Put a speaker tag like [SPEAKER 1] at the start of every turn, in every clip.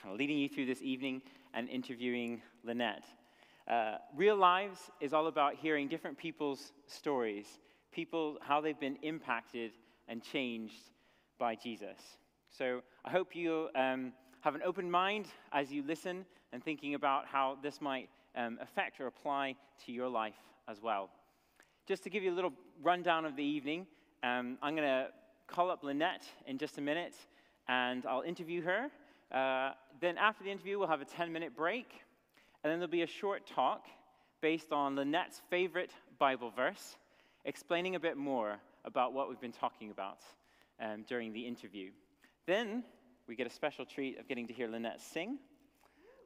[SPEAKER 1] kind of leading you through this evening and interviewing Lynnette. Real Lives is all about hearing different people's stories, people, how they've been impacted and changed by Jesus. So I hope you have an open mind as you listen and thinking about how this might affect or apply to your life as well. Just to give you a little rundown of the evening, I'm going to call up Lynnette in just a minute, and I'll interview her. Then after the interview, we'll have a 10-minute break, and then there'll be a short talk based on Lynnette's favorite Bible verse, explaining a bit more about what we've been talking about during the interview. Then we get a special treat of getting to hear Lynnette sing,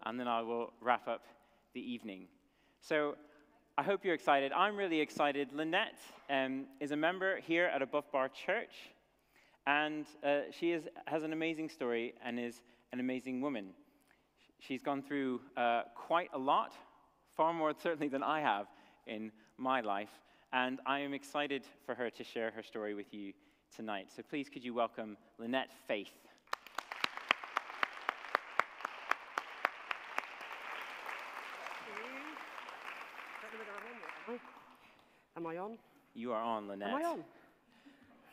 [SPEAKER 1] and then I will wrap up the evening. So I hope you're excited. I'm really excited. Lynnette is a member here at Above Bar Church, and she has an amazing story and is an amazing woman. She's gone through quite a lot, far more certainly than I have in my life, and I am excited for her to share her story with you tonight. So please, could you welcome Lynnette Faith.
[SPEAKER 2] Am I on?
[SPEAKER 1] You are on, Lynnette.
[SPEAKER 2] Am I on?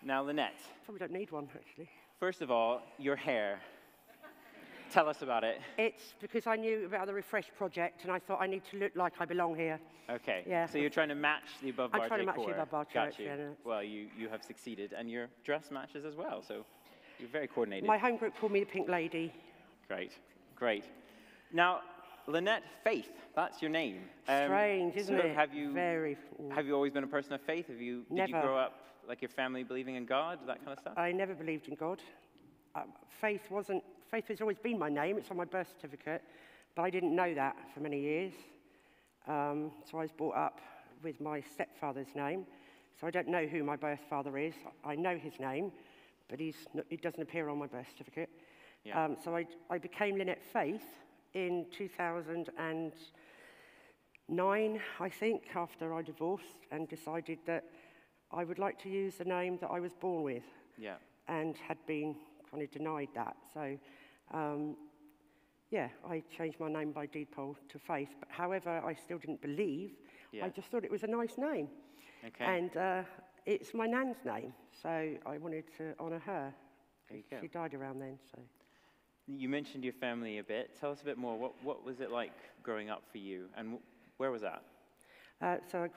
[SPEAKER 1] Now, Lynnette.
[SPEAKER 2] Probably don't need one, actually.
[SPEAKER 1] First of all, your hair. Tell us about it.
[SPEAKER 2] It's because I knew about the Refresh project, and I thought I need to look like I belong here.
[SPEAKER 1] Okay.
[SPEAKER 2] Yeah.
[SPEAKER 1] So you're trying to match the Above Bar
[SPEAKER 2] I'm trying
[SPEAKER 1] decor.
[SPEAKER 2] to match the Above Bar
[SPEAKER 1] Got
[SPEAKER 2] Church.
[SPEAKER 1] you.
[SPEAKER 2] Yeah,
[SPEAKER 1] Well, you have succeeded, and your dress matches as well, so you're very coordinated.
[SPEAKER 2] My home group called me the Pink Lady.
[SPEAKER 1] Great, great. Now, Lynnette Faith, that's your name.
[SPEAKER 2] Strange, isn't it?
[SPEAKER 1] Have you always been a person of faith? Did you grow up like your family believing in God, that kind of stuff?
[SPEAKER 2] I never believed in God. Faith has always been my name. It's on my birth certificate, but I didn't know that for many years. So I was brought up with my stepfather's name. So I don't know who my birth father is. I know his name, but it doesn't appear on my birth certificate.
[SPEAKER 1] Yeah.
[SPEAKER 2] So I became Lynnette Faith in 2009, I think, after I divorced and decided that I would like to use the name that I was born with.
[SPEAKER 1] Yeah.
[SPEAKER 2] And had been kind of denied that. So, I changed my name by deed poll to Faith. But however, I still didn't believe.
[SPEAKER 1] Yeah.
[SPEAKER 2] I just thought it was a nice name.
[SPEAKER 1] Okay.
[SPEAKER 2] And it's my nan's name, so I wanted to honour her.
[SPEAKER 1] There you go.
[SPEAKER 2] She died around then, so.
[SPEAKER 1] You mentioned your family a bit. Tell us a bit more. What was it like growing up for you, and where was that?
[SPEAKER 2] So I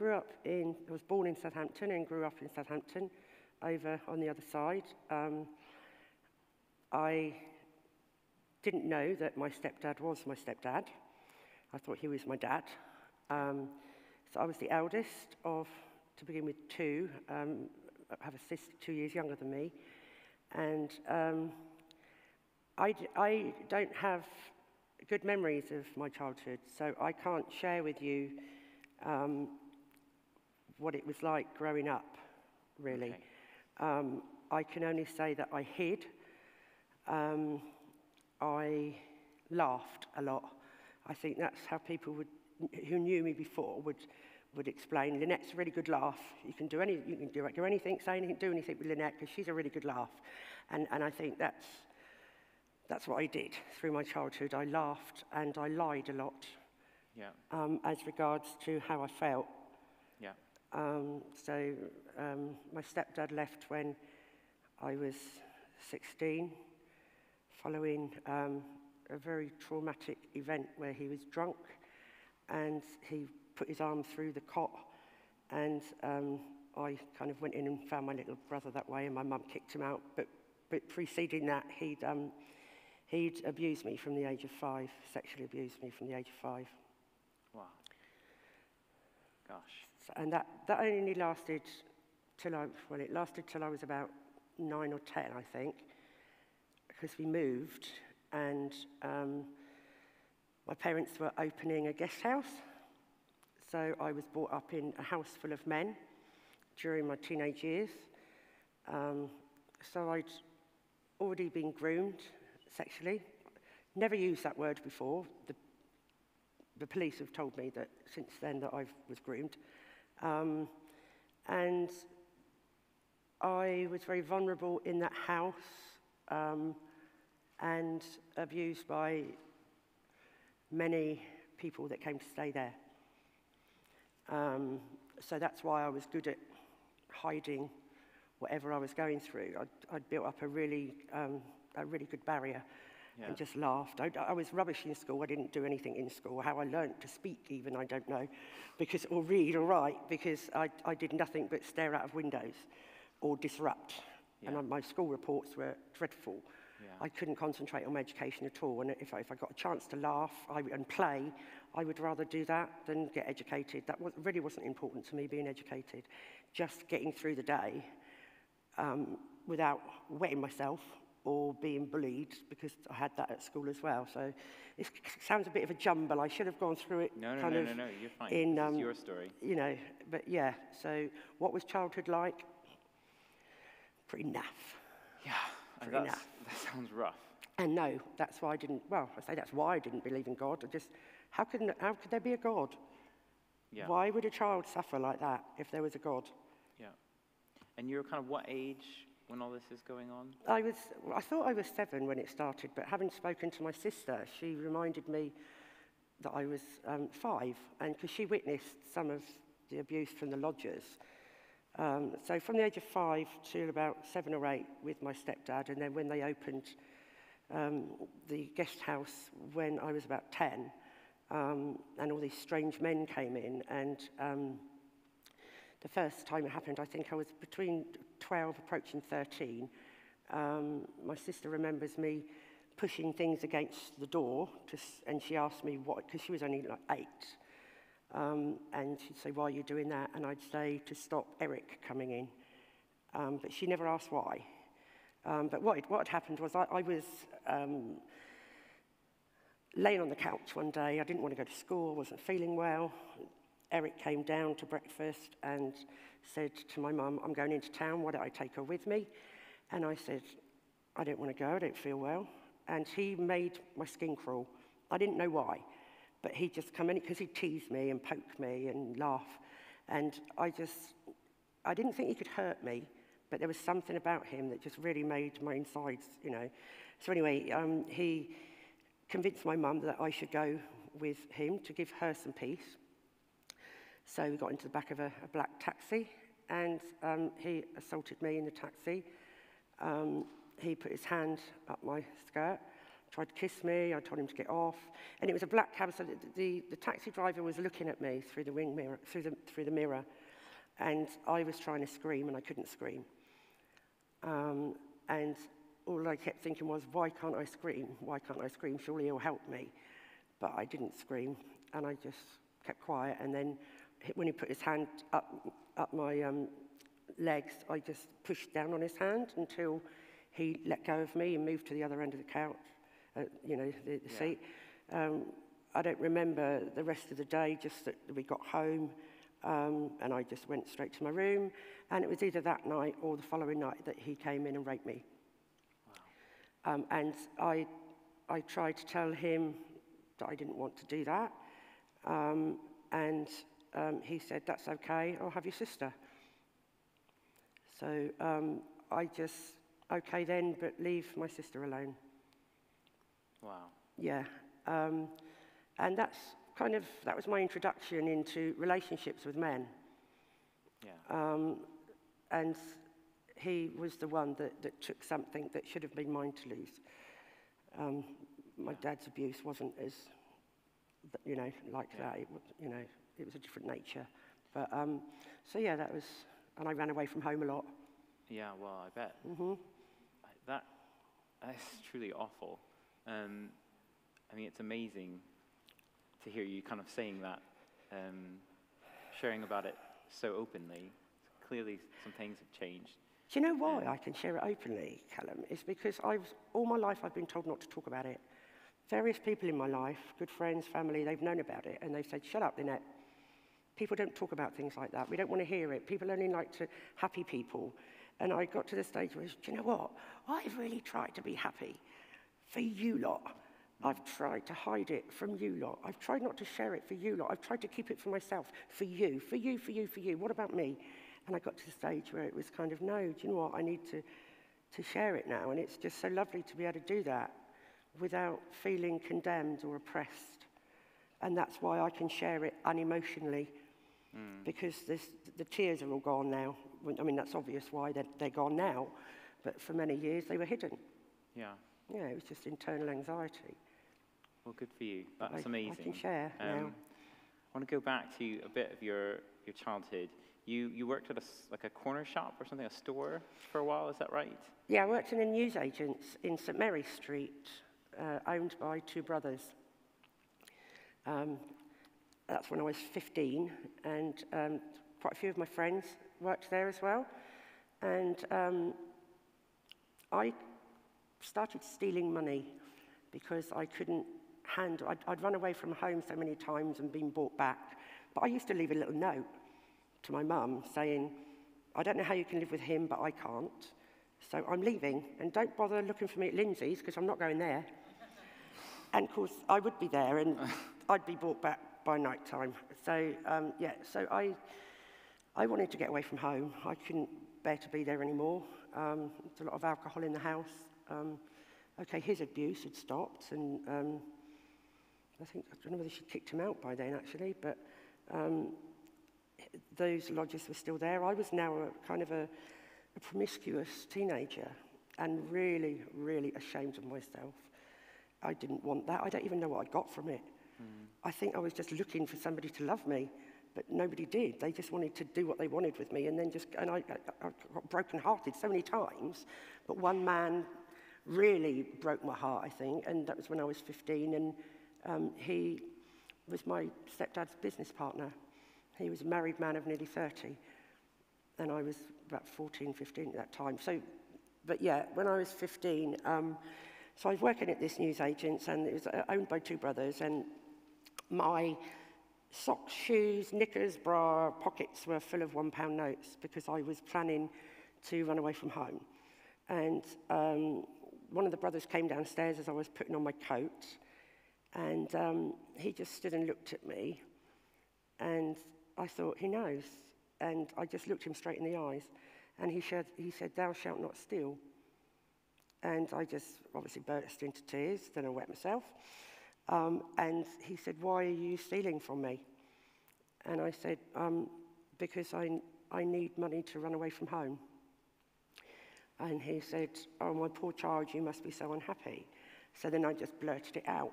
[SPEAKER 2] was born in Southampton and grew up in Southampton, over on the other side. I didn't know that my stepdad was my stepdad. I thought he was my dad. So I was the eldest of, to begin with, two. I have a sister 2 years younger than me. And I don't have good memories of my childhood, so I can't share with you what it was like growing up, really.
[SPEAKER 1] Okay.
[SPEAKER 2] I can only say that I hid. I laughed a lot. I think that's how people who knew me before would explain. Lynnette's a really good laugh. You can do anything, say anything, do anything with Lynnette because she's a really good laugh. And I think that's what I did through my childhood. I laughed and I lied a lot.
[SPEAKER 1] Yeah.
[SPEAKER 2] As regards to how I felt.
[SPEAKER 1] Yeah.
[SPEAKER 2] My stepdad left when I was 16, following a very traumatic event where he was drunk and he put his arm through the cot, and I kind of went in and found my little brother that way, and my mum kicked him out. But preceding that, he'd abused me from the age of 5, sexually abused me from the age of 5.
[SPEAKER 1] Wow. Gosh.
[SPEAKER 2] And that only lasted till I was about 9 or 10, I think, because we moved and my parents were opening a guest house. So I was brought up in a house full of men during my teenage years. So I'd already been groomed sexually. Never used that word before. The police have told me that since then that I was groomed. And I was very vulnerable in that house. and abused by many people that came to stay there. So that's why I was good at hiding whatever I was going through. I'd built up a really good barrier and just laughed. I was rubbish in school. I didn't do anything in school. How I learnt to speak even, I don't know, or read or write, because I did nothing but stare out of windows or disrupt. And my school reports were dreadful. I couldn't concentrate on my education at all. And if I got a chance to laugh and play, I would rather do that than get educated. That really wasn't important to me, being educated. Just getting through the day without wetting myself or being bullied, because I had that at school as well. So it sounds a bit of a jumble. I should have gone through it
[SPEAKER 1] No, you're fine. This is your story.
[SPEAKER 2] You know, but yeah. So what was childhood like? Pretty naff. Yeah,
[SPEAKER 1] that sounds rough.
[SPEAKER 2] And no, that's why I didn't, well, I say that's why I didn't believe in God. How could there be a God? Yeah. Why would a child suffer like that if there was a God?
[SPEAKER 1] Yeah. And you're kind of what age when all this is going on?
[SPEAKER 2] I thought I was 7 when it started, but having spoken to my sister, she reminded me that I was 5, and because she witnessed some of the abuse from the lodgers. So from the age of 5 to about 7 or 8 with my stepdad, and then when they opened the guest house when I was about 10, and all these strange men came in, and the first time it happened, I think I was between 12, approaching 13. My sister remembers me pushing things against the door, and she asked me what, because she was only like 8. And she'd say, why are you doing that? And I'd say, to stop Eric coming in. But she never asked why. But what had happened was I was laying on the couch one day. I didn't want to go to school. I wasn't feeling well. Eric came down to breakfast and said to my mum, I'm going into town. Why don't I take her with me? And I said, I don't want to go. I don't feel well. And he made my skin crawl. I didn't know why. But he'd just come in, because he'd tease me and poke me and laugh. And I didn't think he could hurt me, but there was something about him that just really made my insides, you know. So anyway, he convinced my mum that I should go with him to give her some peace. So we got into the back of a black taxi, and he assaulted me in the taxi. He put his hand up my skirt, tried to kiss me. I told him to get off, and it was a black cab, so the taxi driver was looking at me through the wing mirror, through the mirror, and I was trying to scream, and I couldn't scream. And all I kept thinking was, why can't I scream? Why can't I scream? Surely he'll help me. But I didn't scream, and I just kept quiet. And then when he put his hand up my legs, I just pushed down on his hand until he let go of me and moved to the other end of the couch. The seat. I don't remember the rest of the day, just that we got home, and I just went straight to my room, and it was either that night or the following night that he came in and raped me. Wow. And I tried to tell him that I didn't want to do that, and he said, that's okay, I'll have your sister. So I just, okay then, but leave my sister alone.
[SPEAKER 1] Wow.
[SPEAKER 2] Yeah, and that was my introduction into relationships with men. Yeah. And he was the one that took something that should have been mine to lose. My dad's abuse wasn't as, like that. It was, it was a different nature. But so yeah, that was, and I ran away from home a lot.
[SPEAKER 1] Yeah, well, I bet. Mm-hmm. That's truly awful. I mean, it's amazing to hear you kind of saying that, sharing about it so openly. Clearly, some things have changed.
[SPEAKER 2] Do you know why I can share it openly, Callum? It's because all my life I've been told not to talk about it. Various people in my life, good friends, family, they've known about it, and they've said, shut up, Lynnette. People don't talk about things like that. We don't want to hear it. People only like to happy people. And I got to the stage where, do you know what? I've really tried to be happy for you lot. I've tried to hide it from you lot. I've tried not to share it for you lot. I've tried to keep it for myself, for you. What about me? And I got to the stage where it was kind of, no, do you know what? I need to share it now. And it's just so lovely to be able to do that. without feeling condemned or oppressed. And that's why I can share it unemotionally, because the tears are all gone now. I mean, that's obvious why they're gone now, but for many years they were hidden.
[SPEAKER 1] Yeah.
[SPEAKER 2] Yeah, it was just internal anxiety.
[SPEAKER 1] Well, good for you. That's amazing.
[SPEAKER 2] I can share now.
[SPEAKER 1] I want to go back to a bit of your childhood. You worked at like a corner shop or something, a store for a while, is that right?
[SPEAKER 2] Yeah, I worked in a newsagent's in St Mary Street, owned by two brothers. That's when I was 15, and quite a few of my friends worked there as well. And I started stealing money because I couldn't handle. I'd run away from home so many times and been brought back. But I used to leave a little note to my mum saying, I don't know how you can live with him, but I can't. So I'm leaving, and don't bother looking for me at Lindsay's because I'm not going there. And of course, I would be there, and I'd be brought back by night time. So, so I wanted to get away from home. I couldn't bear to be there anymore. There's a lot of alcohol in the house. Okay, his abuse had stopped, and I don't know whether she kicked him out by then, actually, but those lodges were still there. I was now a promiscuous teenager and really, really ashamed of myself. I didn't want that. I don't even know what I got from it. I think I was just looking for somebody to love me, but nobody did. They just wanted to do what they wanted with me, and I got broken-hearted so many times, but one man really broke my heart, I think, and that was when I was 15, and he was my stepdad's business partner. He was a married man of nearly 30, and I was about 14, 15 at that time. So, but yeah, when I was 15, so I was working at this newsagent's, and it was owned by two brothers, and my socks, shoes, knickers, bra, pockets were full of £1 notes because I was planning to run away from home. And one of the brothers came downstairs as I was putting on my coat, and he just stood and looked at me, and I thought, he knows. And I just looked him straight in the eyes, and he said, "Thou shalt not steal." And I just obviously burst into tears, then I wet myself. And he said, "Why are you stealing from me?" And I said, "Because I need money to run away from home." And he said, "Oh, my poor child, you must be so unhappy." So then I just blurted it out.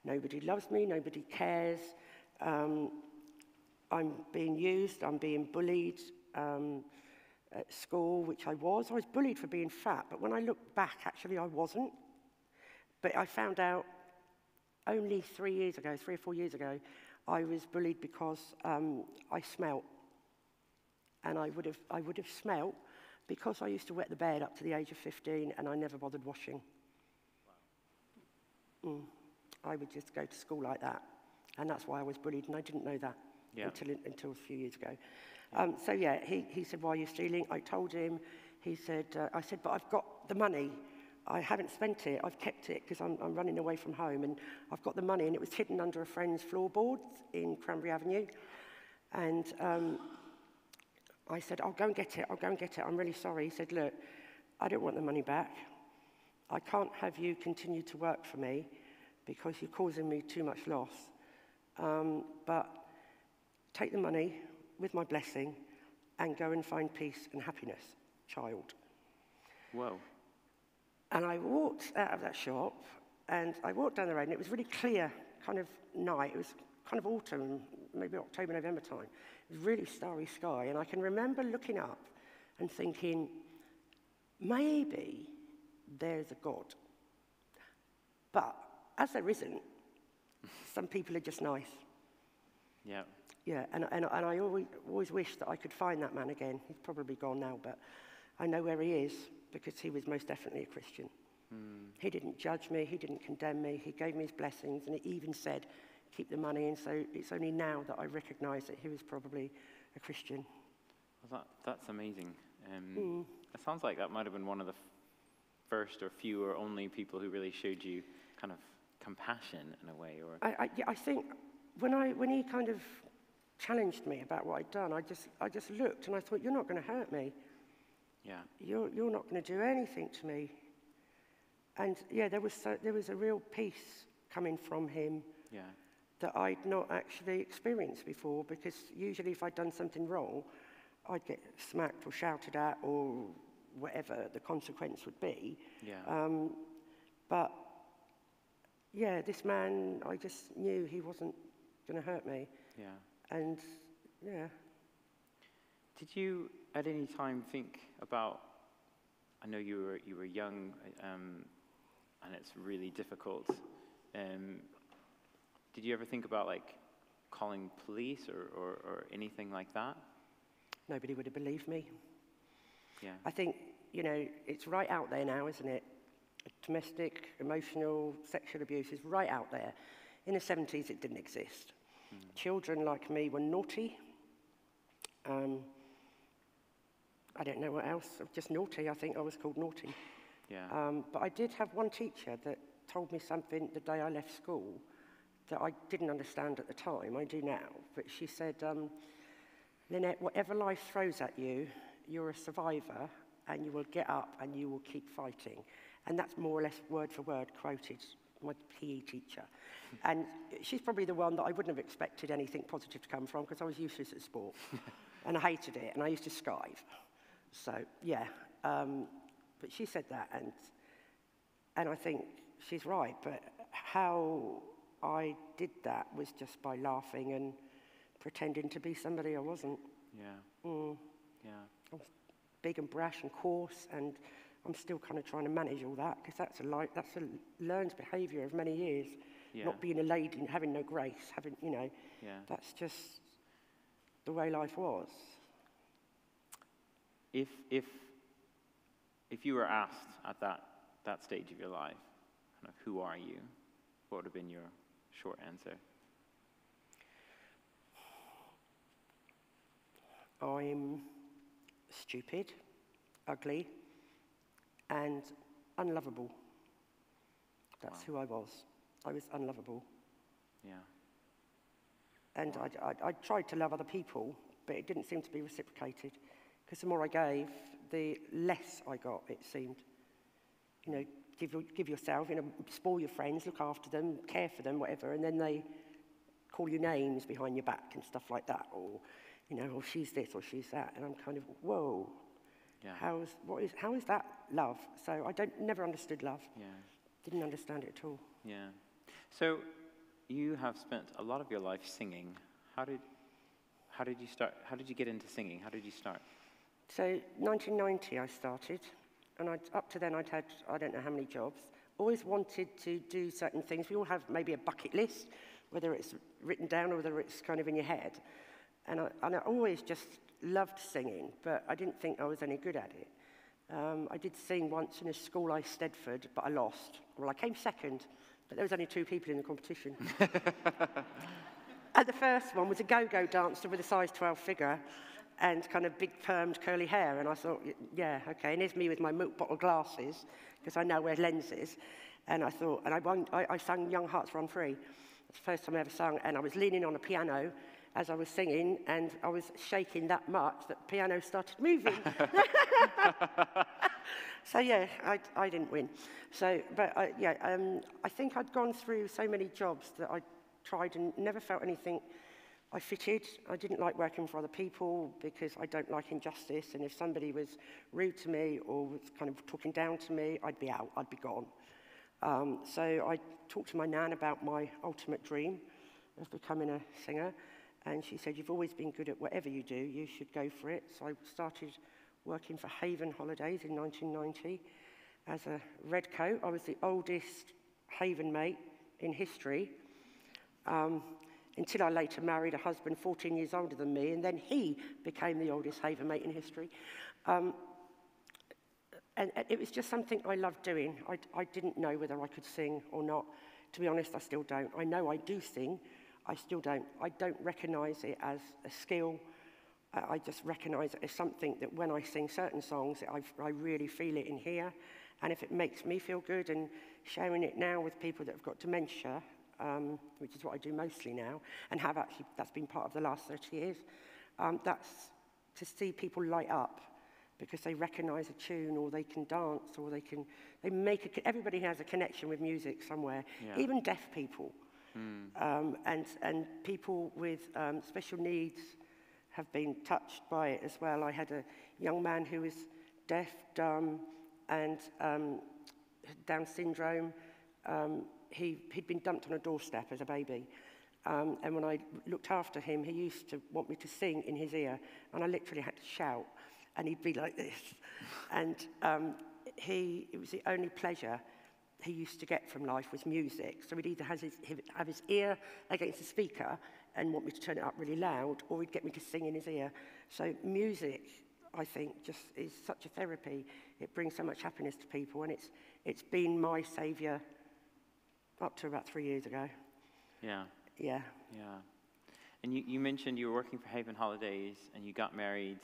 [SPEAKER 2] Nobody loves me, nobody cares. I'm being used, I'm being bullied at school, which I was. I was bullied for being fat, but when I look back, actually I wasn't. But I found out only 3 or 4 years ago, I was bullied because I smelt. And I would have smelt because I used to wet the bed up to the age of 15, and I never bothered washing. Wow. I would just go to school like that, and that's why I was bullied, and I didn't know that until a few years ago. So yeah, he said, "Why are you stealing?" I told him. He said, I said, "But I've got the money. I haven't spent it. I've kept it because I'm running away from home, and I've got the money." And it was hidden under a friend's floorboards in Cranberry Avenue. And I said, "I'll go and get it. I'll go and get it. I'm really sorry." He said, "Look, I don't want the money back. I can't have you continue to work for me because you're causing me too much loss. But take the money with my blessing and go and find peace and happiness, child."
[SPEAKER 1] Whoa.
[SPEAKER 2] And I walked out of that shop, and I walked down the road, and it was really clear kind of night. It was kind of autumn, maybe October, November time. It was really starry sky, and I can remember looking up and thinking, maybe there's a God. But as there isn't, some people are just nice.
[SPEAKER 1] Yeah.
[SPEAKER 2] Yeah, and I always wish that I could find that man again. He's probably gone now, but I know where he is because he was most definitely a Christian. He didn't judge me, he didn't condemn me, he gave me his blessings, and he even said, "Keep the money." And so it's only now that I recognise that he was probably a Christian.
[SPEAKER 1] Well, that's amazing. It sounds like that might have been one of the first or few or only people who really showed you kind of compassion in a way. Or
[SPEAKER 2] I think when he kind of challenged me about what I'd done, I just looked and I thought, "You're not going to hurt me.
[SPEAKER 1] Yeah.
[SPEAKER 2] You're not going to do anything to me." And yeah, there was a real peace coming from him
[SPEAKER 1] Yeah.
[SPEAKER 2] that I'd not actually experienced before, because usually if I'd done something wrong, I'd get smacked or shouted at or whatever the consequence would be.
[SPEAKER 1] Yeah.
[SPEAKER 2] But yeah, this man, I just knew he wasn't going to hurt me.
[SPEAKER 1] Yeah.
[SPEAKER 2] And yeah.
[SPEAKER 1] Did you at any time think about, I know you were young, and it's really difficult. Did you ever think about like calling police or anything like that?
[SPEAKER 2] Nobody would have believed me.
[SPEAKER 1] Yeah.
[SPEAKER 2] I think, you know, it's right out there now, isn't it? Domestic, emotional, sexual abuse is right out there. In the 70s, it didn't exist. Children like me were naughty. I don't know what else, just naughty. I think I was called naughty.
[SPEAKER 1] Yeah.
[SPEAKER 2] But I did have one teacher that told me something the day I left school that I didn't understand at the time. I do now. But she said, Lynnette, whatever life throws at you, you're a survivor, and you will get up and you will keep fighting. And that's more or less word for word quoted my PE teacher. And she's probably the one that I wouldn't have expected anything positive to come from, because I was useless at sport. And I hated it, and I used to skive. So, yeah. But she said that, and I think she's right. But how I did that was just by laughing and pretending to be somebody I wasn't.
[SPEAKER 1] Yeah. Yeah.
[SPEAKER 2] I was big and brash and coarse, and I'm still kind of trying to manage all that, because that's a learned behaviour of many years.
[SPEAKER 1] Yeah.
[SPEAKER 2] Not being a lady, having no grace, you know.
[SPEAKER 1] Yeah.
[SPEAKER 2] That's just the way life was.
[SPEAKER 1] If you were asked at that stage of your life, kind of, who are you? What would have been your short answer?
[SPEAKER 2] I'm stupid, ugly, and unlovable. That's who I was. I was unlovable.
[SPEAKER 1] Yeah.
[SPEAKER 2] And I tried to love other people, but it didn't seem to be reciprocated. Because the more I gave, the less I got, it seemed. You know, give yourself, you know, spoil your friends, look after them, care for them, whatever, and then they call you names behind your back and stuff like that, or, you know, oh, she's this or she's that, and I'm kind of, whoa.
[SPEAKER 1] Yeah.
[SPEAKER 2] How is that love? So I never understood love.
[SPEAKER 1] Yeah.
[SPEAKER 2] Didn't understand it at all.
[SPEAKER 1] Yeah. So you have spent a lot of your life singing. How did you start? How did you get into singing? How did you start?
[SPEAKER 2] So 1990 I started, and up to then I'd had, I don't know how many jobs. Always wanted to do certain things. We all have maybe a bucket list, whether it's written down or whether it's kind of in your head. And I always just loved singing, but I didn't think I was any good at it. I did sing once in a school, Stedford, but I lost. Well, I came second, but there was only 2 people in the competition. And the first one was a go-go dancer with a size 12 figure and kind of big permed curly hair. And I thought, yeah, okay. And here's me with my milk bottle glasses, because I now wear lenses. And I thought, and I sang Young Hearts Run Free. It's the first time I ever sang, and I was leaning on a piano as I was singing, and I was shaking that much that the piano started moving. So yeah, I didn't win. So, but I think I'd gone through so many jobs that I tried and never felt anything I fitted. I didn't like working for other people because I don't like injustice, and if somebody was rude to me or was kind of talking down to me, I'd be out, I'd be gone. So I talked to my nan about my ultimate dream of becoming a singer, and she said, you've always been good at whatever you do, you should go for it. So I started working for Haven Holidays in 1990 as a redcoat. I was the oldest Haven mate in history, until I later married a husband 14 years older than me, and then he became the oldest Haven mate in history. And it was just something I loved doing. I didn't know whether I could sing or not. To be honest, I still don't. I know I do sing. I still don't. I don't recognise it as a skill. I just recognise it as something that when I sing certain songs, I really feel it in here. And if it makes me feel good, and sharing it now with people that have got dementia, which is what I do mostly now, and have actually, that's been part of the last 30 years, that's to see people light up because they recognize a tune, or they can dance, or they make everybody has a connection with music somewhere, even deaf people. And people with special needs have been touched by it as well. I had a young man who was deaf, dumb, and Down syndrome. He'd been dumped on a doorstep as a baby. And when I looked after him, he used to want me to sing in his ear, and I literally had to shout, and he'd be like this. And it was the only pleasure he used to get from life was music. So he'd either have his ear against the speaker and want me to turn it up really loud, or he'd get me to sing in his ear. So music, I think, just is such a therapy. It brings so much happiness to people, and it's been my saviour up to about 3 years ago.
[SPEAKER 1] Yeah.
[SPEAKER 2] Yeah.
[SPEAKER 1] Yeah. And you mentioned you were working for Haven Holidays and you got married,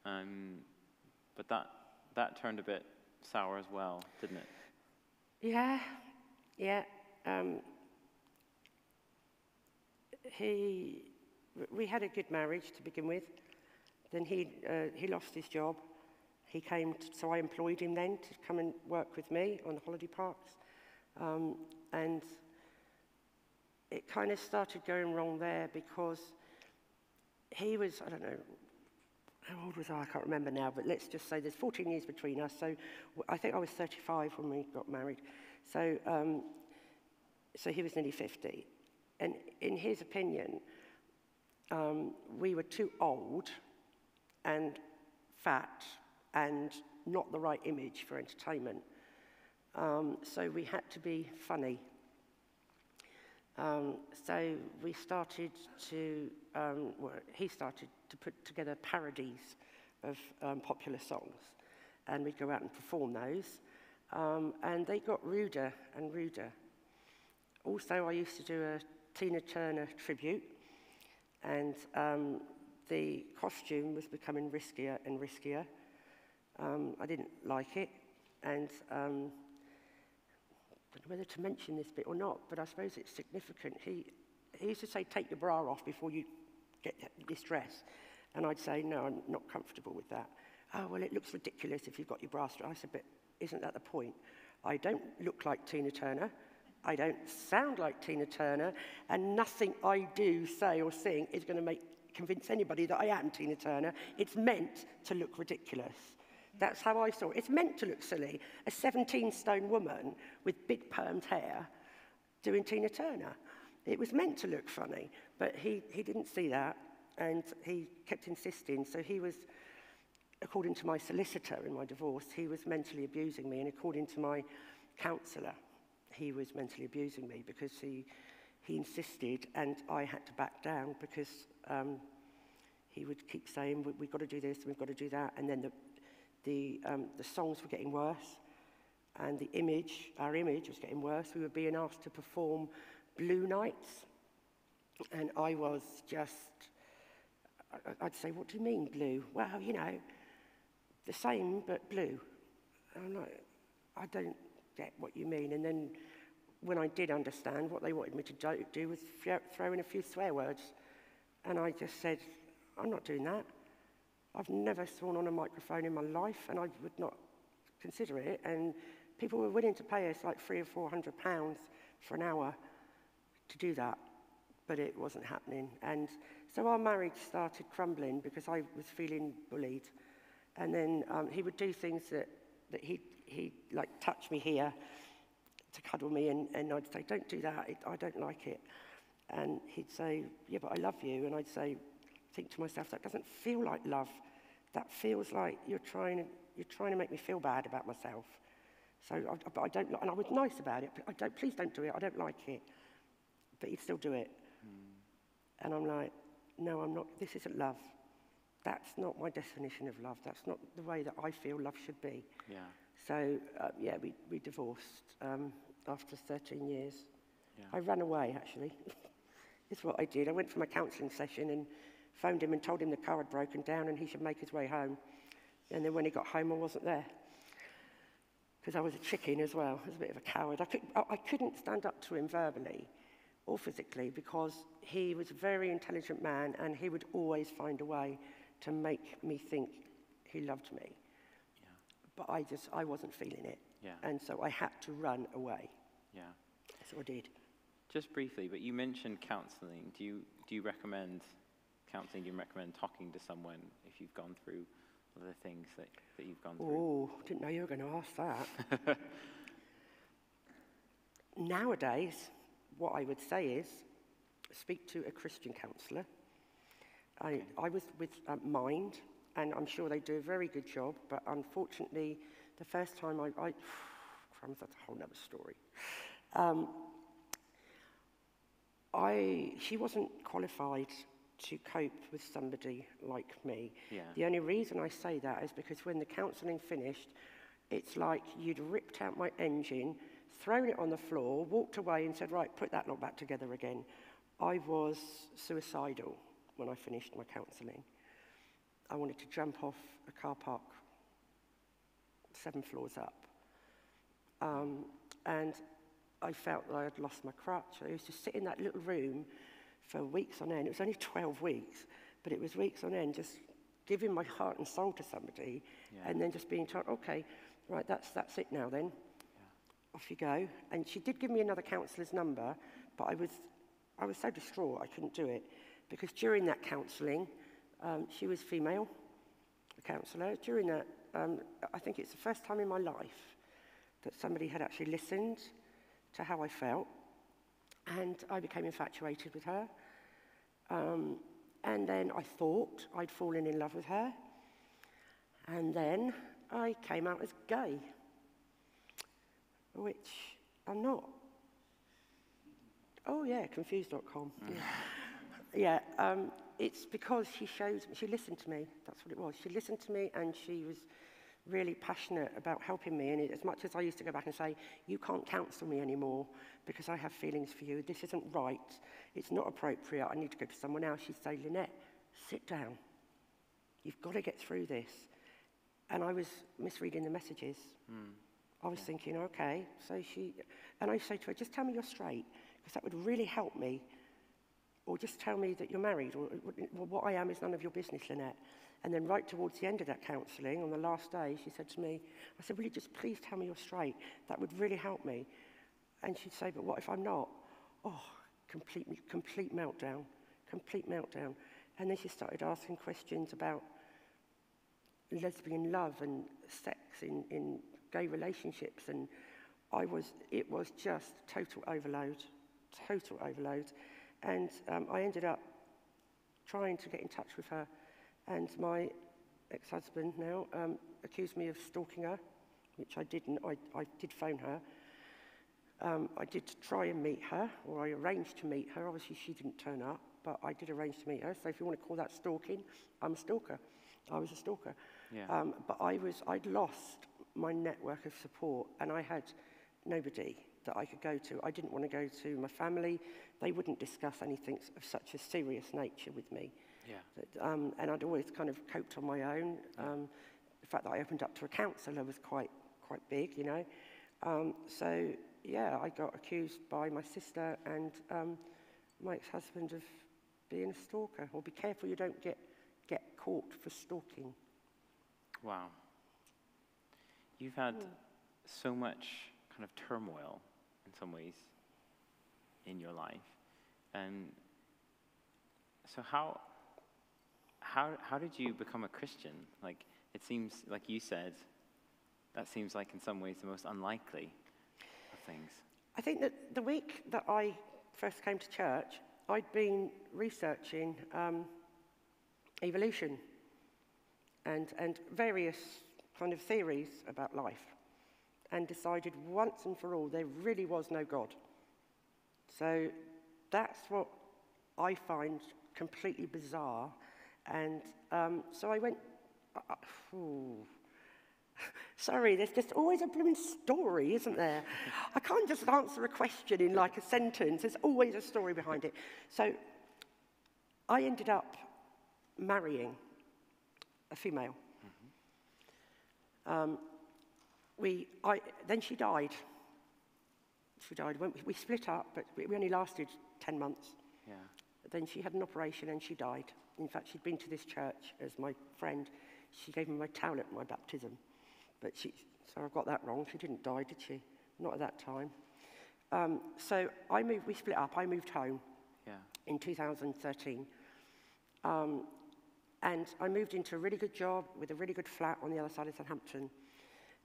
[SPEAKER 1] but that turned a bit sour as well, didn't it?
[SPEAKER 2] Yeah. We had a good marriage to begin with. Then he lost his job. He came, so I employed him then to come and work with me on the holiday parks. And it kind of started going wrong there because he was, I don't know, how old was I can't remember now, but let's just say there's 14 years between us. So I think I was 35 when we got married. So he was nearly 50. And in his opinion, we were too old and fat and not the right image for entertainment. So we had to be funny. So we started to, he started to put together parodies of popular songs, and we'd go out and perform those, and they got ruder and ruder. Also, I used to do a Tina Turner tribute, and the costume was becoming riskier and riskier. I didn't like it, and I don't know whether to mention this bit or not, but I suppose it's significant. He used to say, take your bra off before you get this dress. And I'd say, no, I'm not comfortable with that. Oh, well, it looks ridiculous if you've got your bra strap. I said, but isn't that the point? I don't look like Tina Turner. I don't sound like Tina Turner. And nothing I do, say, or sing is going to convince anybody that I am Tina Turner. It's meant to look ridiculous. That's how I saw it. It's meant to look silly. A 17-stone woman with big permed hair doing Tina Turner. It was meant to look funny, but he didn't see that, and he kept insisting. So he was, according to my solicitor in my divorce, he was mentally abusing me, and according to my counsellor, he was mentally abusing me because he insisted, and I had to back down because he would keep saying, we've got to do this, we've got to do that, and then the songs were getting worse, and our image was getting worse. We were being asked to perform blue nights, and I was just, I'd say, what do you mean blue? Well, you know, the same but blue. And I'm like, I don't get what you mean. And then when I did understand, what they wanted me to do was throw in a few swear words, and I just said, I'm not doing that. I've never sworn on a microphone in my life, and I would not consider it. And people were willing to pay us like £300 or £400 for an hour to do that, but it wasn't happening. And so our marriage started crumbling because I was feeling bullied. And then he would do things that he'd like touch me here to cuddle me, and I'd say, don't do that, I don't like it. And he'd say, yeah, but I love you. And I'd say, think to myself, that doesn't feel like love. That feels like you're trying to make me feel bad about myself. So, but I don't, and I was nice about it, but please don't do it, I don't like it. But he'd still do it. And I'm like, no, I'm not, this isn't love. That's not my definition of love. That's not the way that I feel love should be.
[SPEAKER 1] Yeah.
[SPEAKER 2] So, we divorced after 13 years.
[SPEAKER 1] Yeah.
[SPEAKER 2] I ran away, actually. It's what I did. I went for my counselling session and phoned him and told him the car had broken down and he should make his way home. And then when he got home, I wasn't there. Because I was a chicken as well. I was a bit of a coward. I couldn't stand up to him verbally or physically because he was a very intelligent man and he would always find a way to make me think he loved me. but I wasn't feeling it.
[SPEAKER 1] Yeah.
[SPEAKER 2] And so I had to run away.
[SPEAKER 1] Yeah.
[SPEAKER 2] So I did.
[SPEAKER 1] Just briefly, but you mentioned counseling. Do you recommend counseling? Do you recommend talking to someone if you've gone through the things that you've gone through?
[SPEAKER 2] Oh, didn't know you were going to ask that. Nowadays, what I would say is speak to a Christian counsellor.
[SPEAKER 1] Okay.
[SPEAKER 2] I was with Mind, and I'm sure they do a very good job, but unfortunately, the first time crumbs, that's a whole other story. She wasn't qualified to cope with somebody like me.
[SPEAKER 1] Yeah.
[SPEAKER 2] The only reason I say that is because when the counselling finished, it's like you'd ripped out my engine, thrown it on the floor, walked away and said, right, put that lot back together again. I was suicidal when I finished my counselling. I wanted to jump off a car park 7 floors up. And I felt that I had lost my crutch. I used to sit in that little room for weeks on end. It was only 12 weeks, but it was weeks on end, just giving my heart and soul to somebody, and then just being told, okay, right, that's it now then. Yeah. Off you go. And she did give me another counsellor's number, but I was so distraught I couldn't do it, because during that counselling, she was female, a counsellor. During that, I think it's the first time in my life that somebody had actually listened to how I felt, and I became infatuated with her. And then I thought I'd fallen in love with her, and then I came out as gay, which I'm not. Oh yeah, confused.com. Yeah, it's because she listened to me, that's what it was. She listened to me, and she was really passionate about helping me. And as much as I used to go back and say, you can't counsel me anymore because I have feelings for you, this isn't right, it's not appropriate, I need to go to someone else, she'd say, Lynnette, sit down. You've got to get through this. And I was misreading the messages. I was thinking, okay, and I say to her, just tell me you're straight, because that would really help me. Or just tell me that you're married, or what I am is none of your business, Lynnette. And then right towards the end of that counselling, on the last day, she said to me, I said, will you just please tell me you're straight? That would really help me. And she'd say, but what if I'm not? Oh, complete meltdown, complete meltdown. And then she started asking questions about lesbian love and sex in gay relationships. And it was just total overload. And I ended up trying to get in touch with her. And my ex-husband now accused me of stalking her, which I didn't. I did phone her. I did try and meet her, or I arranged to meet her. Obviously, she didn't turn up, but I did arrange to meet her. So if you want to call that stalking, I'm a stalker. I was a stalker.
[SPEAKER 1] Yeah.
[SPEAKER 2] But I'd lost my network of support, and I had nobody that I could go to. I didn't want to go to my family. They wouldn't discuss anything of such a serious nature with me.
[SPEAKER 1] Yeah.
[SPEAKER 2] And I'd always kind of coped on my own. The fact that I opened up to a counsellor was quite big, you know. So, yeah, I got accused by my sister and my ex-husband of being a stalker. Or be careful you don't get caught for stalking.
[SPEAKER 1] Wow. You've had so much kind of turmoil in some ways in your life. And so how did you become a Christian? Like, it seems, like you said, that seems like in some ways the most unlikely of things.
[SPEAKER 2] I think that the week that I first came to church, I'd been researching evolution and various kind of theories about life, and decided once and for all there really was no God. So that's what I find completely bizarre. And so I went, sorry, there's just always a blooming story, isn't there? I can't just answer a question in like a sentence. There's always a story behind it. So I ended up marrying a female. Then she died. We split up, but we only lasted 10 months.
[SPEAKER 1] Yeah.
[SPEAKER 2] Then she had an operation and she died. In fact, she'd been to this church as my friend. She gave me my towel at my baptism. But so I got that wrong. She didn't die, did she? Not at that time. So we split up. I moved home in 2013. And I moved into a really good job with a really good flat on the other side of Southampton.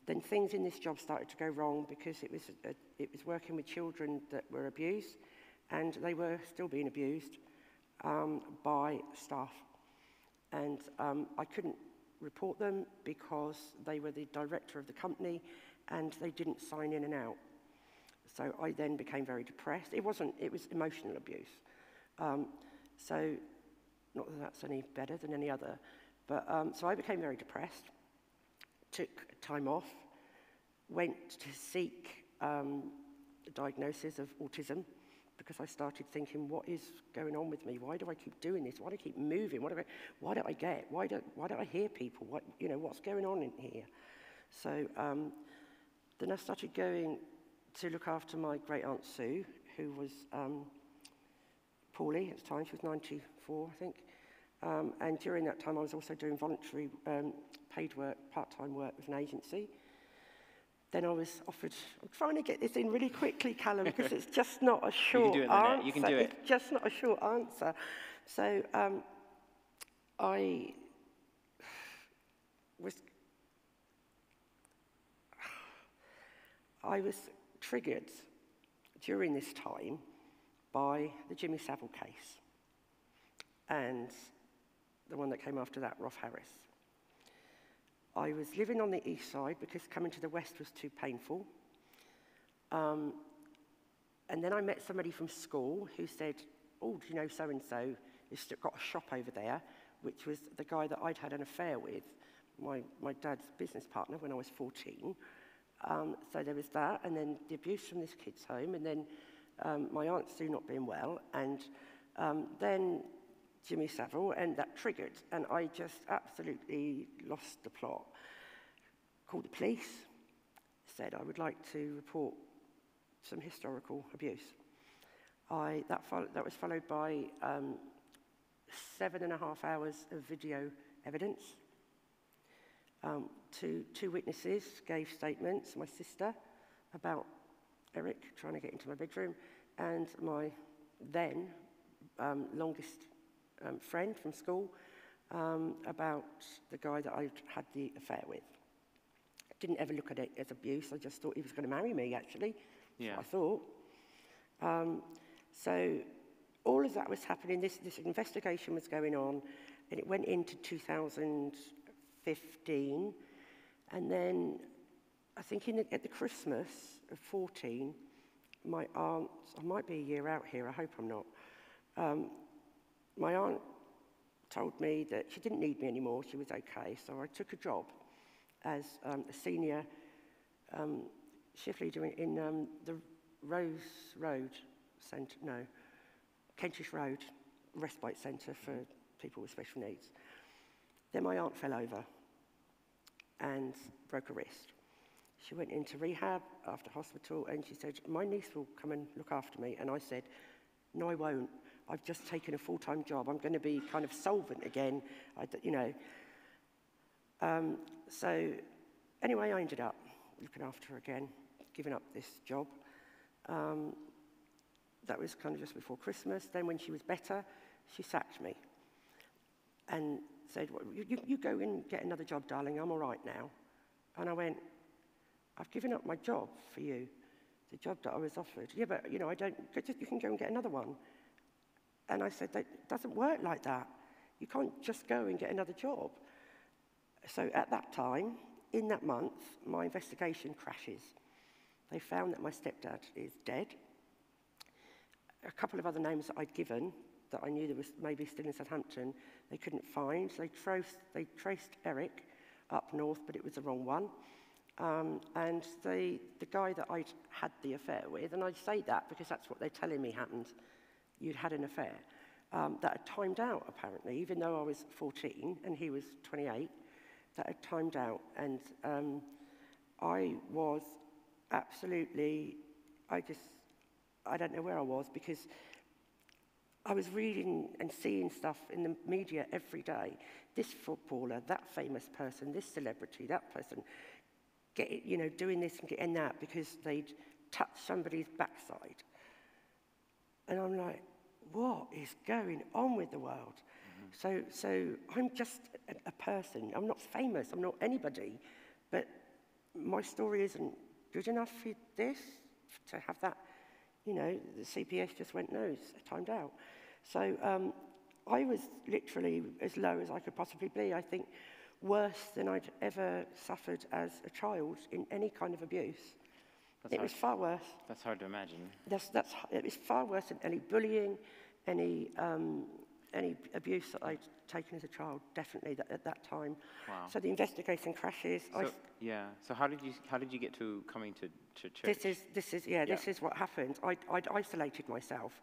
[SPEAKER 2] Then things in this job started to go wrong because it was working with children that were abused, and they were still being abused by staff. And I couldn't report them because they were the director of the company and they didn't sign in and out. So I then became very depressed. It was emotional abuse. So not that that's any better than any other, but so I became very depressed, took time off, went to seek a diagnosis of autism because I started thinking, what is going on with me? Why do I keep doing this? Why do I keep moving? Why do I get? Why do I hear people? What's going on in here? So then I started going to look after my great aunt Sue, who was poorly at the time. She was 94, I think. And during that time, I was also doing voluntary paid work, part-time work with an agency. Then I was offered, I'm trying to get this in really quickly, Callum, because it's just not a short
[SPEAKER 1] answer.
[SPEAKER 2] Lynnette.
[SPEAKER 1] You can do it.
[SPEAKER 2] It's just not a short answer. So I was triggered during this time by the Jimmy Savile case and the one that came after that, Rolf Harris. I was living on the east side because coming to the west was too painful. And then I met somebody from school who said, oh, do you know so-and-so has got a shop over there, which was the guy that I'd had an affair with, my dad's business partner when I was 14. So there was that, and then the abuse from this kid's home, and then my Aunt Sue not being well, and then Jimmy Savile, and that triggered, and I just absolutely lost the plot. Called the police, said I would like to report some historical abuse. That was followed by 7.5 hours of video evidence. Two witnesses gave statements, my sister about Eric trying to get into my bedroom, and my then longest friend from school about the guy that I'd had the affair with. I didn't ever look at it as abuse. I just thought he was going to marry me, actually.
[SPEAKER 1] Yeah.
[SPEAKER 2] That's what I thought. So all of that was happening. This investigation was going on, and it went into 2015. And then I think at the Christmas of 14, my aunt, I might be a year out here, I hope I'm not, my aunt told me that she didn't need me anymore, she was okay, so I took a job as a senior shift leader in the Kentish Road Respite Centre for people with special needs. Then my aunt fell over and broke her wrist. She went into rehab after hospital, and she said, my niece will come and look after me. And I said, no, I won't. I've just taken a full-time job. I'm going to be kind of solvent again, So anyway, I ended up looking after her again, giving up this job. That was kind of just before Christmas. Then when she was better, she sacked me and said, well, you go and get another job, darling. I'm all right now. And I went, I've given up my job for you, the job that I was offered. Yeah, but, I don't, you can go and get another one. And I said, that doesn't work like that. You can't just go and get another job. So at that time, in that month, my investigation crashes. They found that my stepdad is dead. A couple of other names that I'd given that I knew there was maybe still in Southampton, they couldn't find. So they traced Eric up north, but it was the wrong one. And the guy that I'd had the affair with, and I say that because that's what they're telling me happened, you'd had an affair, that had timed out, apparently, even though I was 14 and he was 28, that had timed out. And I was absolutely, I don't know where I was, because I was reading and seeing stuff in the media every day. This footballer, that famous person, this celebrity, that person. doing this and getting that because they'd touched somebody's backside. And I'm like, what is going on with the world? So I'm just a person. I'm not famous. I'm not anybody. But my story isn't good enough for this, to have that, the CPS just went, no, it's timed out. So I was literally as low as I could possibly be. I think worse than I'd ever suffered as a child in any kind of abuse. It was far worse.
[SPEAKER 1] That's hard to imagine.
[SPEAKER 2] It was far worse than any bullying, any abuse that I'd taken as a child, definitely at that time.
[SPEAKER 1] Wow.
[SPEAKER 2] So the investigation crashes.
[SPEAKER 1] So how did you get to coming to church?
[SPEAKER 2] This is what happened. I'd isolated myself.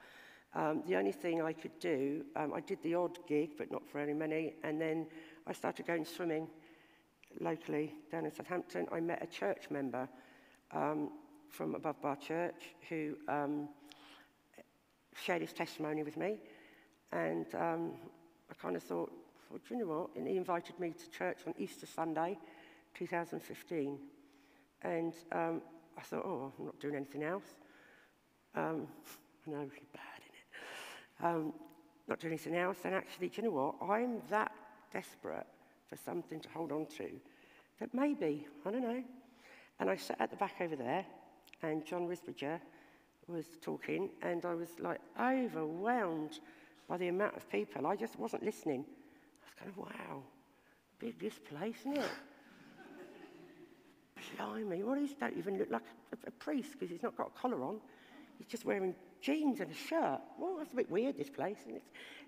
[SPEAKER 2] The only thing I could do, I did the odd gig, but not for very many, and then I started going swimming locally down in Southampton. I met a church member from above Bar Church who shared his testimony with me, and I kind of thought, well, do you know what? And he invited me to church on Easter Sunday, 2015, and I thought, oh, I'm not doing anything else. I know, it's bad, isn't it? Not doing anything else, and actually, do you know what? I'm that desperate for something to hold on to that maybe, I don't know. And I sat at the back over there, and John Risbridger was talking, and I was like overwhelmed by the amount of people. I just wasn't listening. I was kind of, wow, big this place, isn't it? Blimey, well, he don't even look like a priest because he's not got a collar on. He's just wearing jeans and a shirt. Well, that's a bit weird, this place. And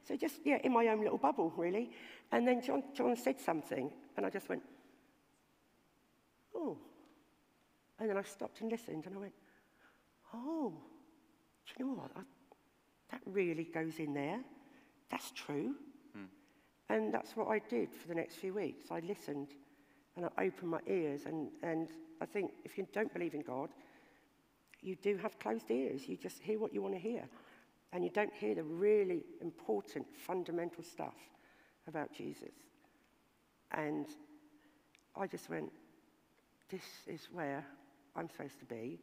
[SPEAKER 2] so just, in my own little bubble, really. And then John said something, and I just went, oh. And then I stopped and listened, and I went, oh, do you know what? That really goes in there. That's true. And that's what I did for the next few weeks. I listened, and I opened my ears, and I think if you don't believe in God, you do have closed ears. You just hear what you want to hear, and you don't hear the really important, fundamental stuff about Jesus. And I just went, this is where I'm supposed to be.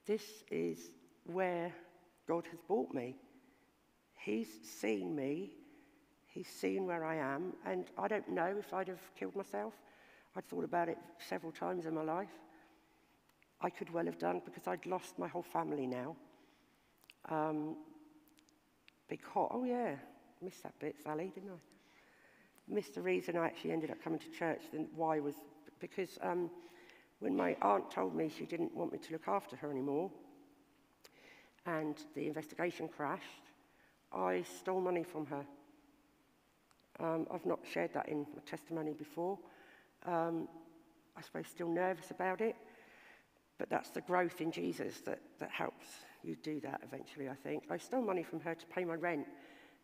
[SPEAKER 2] This is where God has brought me. He's seen me. He's seen where I am. And I don't know if I'd have killed myself. I'd thought about it several times in my life. I could well have done because I'd lost my whole family now. Oh yeah, missed that bit, Sally, didn't I? Missed the reason I actually ended up coming to church. Then why was because when my aunt told me she didn't want me to look after her anymore, and the investigation crashed, I stole money from her. I've not shared that in my testimony before. I suppose still nervous about it, but that's the growth in Jesus that helps you do that eventually, I think. I stole money from her to pay my rent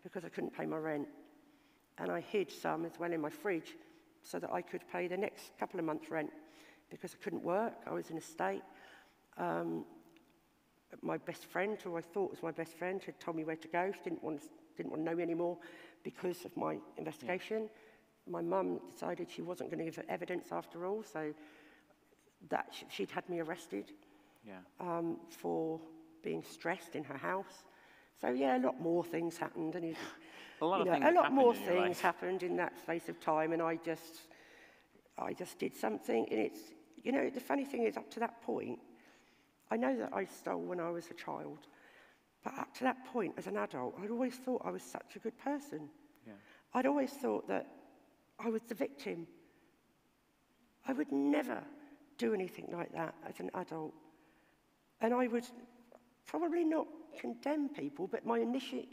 [SPEAKER 2] because I couldn't pay my rent. And I hid some as well in my fridge so that I could pay the next couple of months' rent because I couldn't work. I was in a state. My best friend, who I thought was my best friend, had told me where to go. She didn't want to know me anymore because of my investigation. Yeah. My mum decided she wasn't going to give evidence after all, so that she'd had me arrested for being stressed in her house. So yeah, a lot more things happened, and
[SPEAKER 1] a lot
[SPEAKER 2] things happened in that space of time, and I just did something. And it's the funny thing is, up to that point, I know that I stole when I was a child, but up to that point, as an adult, I'd always thought I was such a good person. Yeah. I'd always thought that I was the victim. I would never do anything like that as an adult. And I would probably not condemn people, but my initial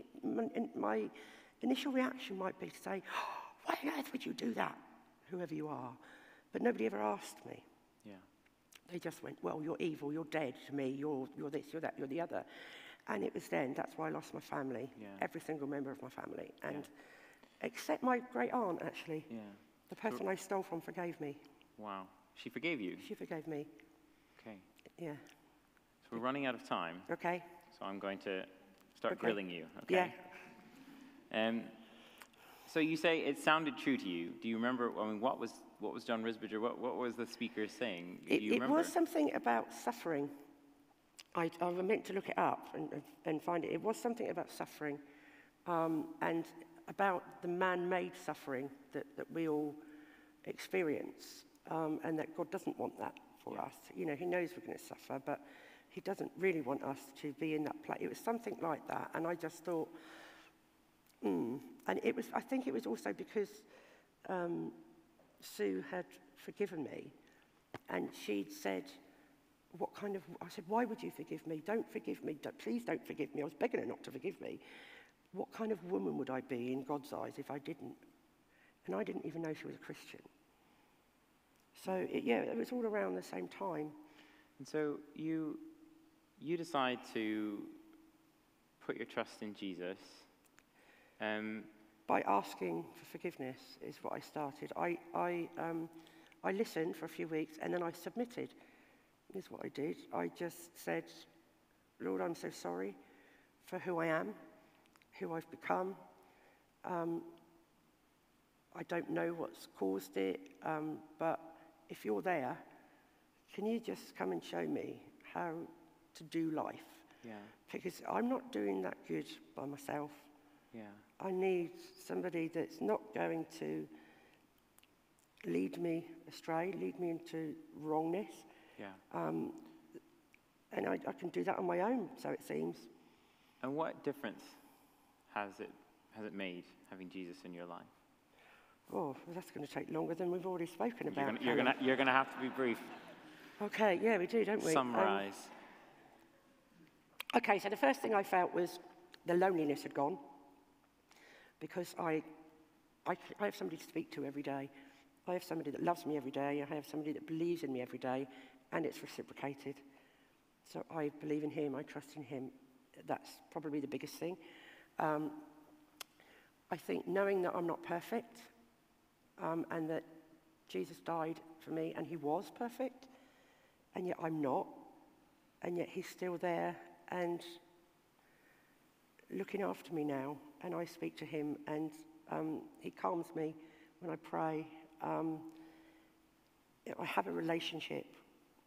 [SPEAKER 2] reaction might be to say, oh, why on earth would you do that, whoever you are? But nobody ever asked me. Yeah. They just went, well, you're evil, you're dead to me, you're this, you're that, you're the other. And it was then, that's why I lost my family, every single member of my family. And except my great aunt, actually. Yeah. The person I stole from forgave me.
[SPEAKER 1] Wow. She forgave you?
[SPEAKER 2] She forgave me.
[SPEAKER 1] Okay.
[SPEAKER 2] Yeah.
[SPEAKER 1] So we're running out of time.
[SPEAKER 2] Okay.
[SPEAKER 1] So I'm going to start grilling you. Okay.
[SPEAKER 2] Yeah.
[SPEAKER 1] So you say it sounded true to you. Do you remember, I mean, what was John Risbridger, what was the speaker saying? Do you remember?
[SPEAKER 2] It was something about suffering. I meant to look it up and find it. It was something about suffering and about the man-made suffering that we all experience, and that God doesn't want that for us. You know, he knows we're going to suffer, but he doesn't really want us to be in that place. It was something like that, and I just thought, and I think it was also because Sue had forgiven me, and she'd said, I said, why would you forgive me? Don't forgive me. Please don't forgive me. I was begging her not to forgive me. What kind of woman would I be in God's eyes if I didn't? And I didn't even know she was a Christian. So, it was all around the same time.
[SPEAKER 1] And so you decide to put your trust in Jesus.
[SPEAKER 2] By asking for forgiveness is what I started. I listened for a few weeks, and then I submitted. Is what I did. I just said, Lord, I'm so sorry for who I am, who I've become. I don't know what's caused it, but if you're there, can you just come and show me how to do life?
[SPEAKER 1] Yeah.
[SPEAKER 2] Because I'm not doing that good by myself.
[SPEAKER 1] Yeah.
[SPEAKER 2] I need somebody that's not going to lead me astray, lead me into wrongness.
[SPEAKER 1] Yeah.
[SPEAKER 2] And I can do that on my own, so it seems.
[SPEAKER 1] And what difference has it made having Jesus in your life?
[SPEAKER 2] Oh, well, that's going to take longer than we've already spoken about.
[SPEAKER 1] You're gonna have to be brief.
[SPEAKER 2] Okay, yeah, we do, don't we?
[SPEAKER 1] Summarize.
[SPEAKER 2] Okay, so the first thing I felt was the loneliness had gone, because I have somebody to speak to every day. I have somebody that loves me every day. I have somebody that believes in me every day, and it's reciprocated. So I believe in him. I trust in him. That's probably the biggest thing. I think knowing that I'm not perfect, and that Jesus died for me, and he was perfect, and yet I'm not, and yet he's still there and looking after me now, and I speak to him, and he calms me when I pray. I have a relationship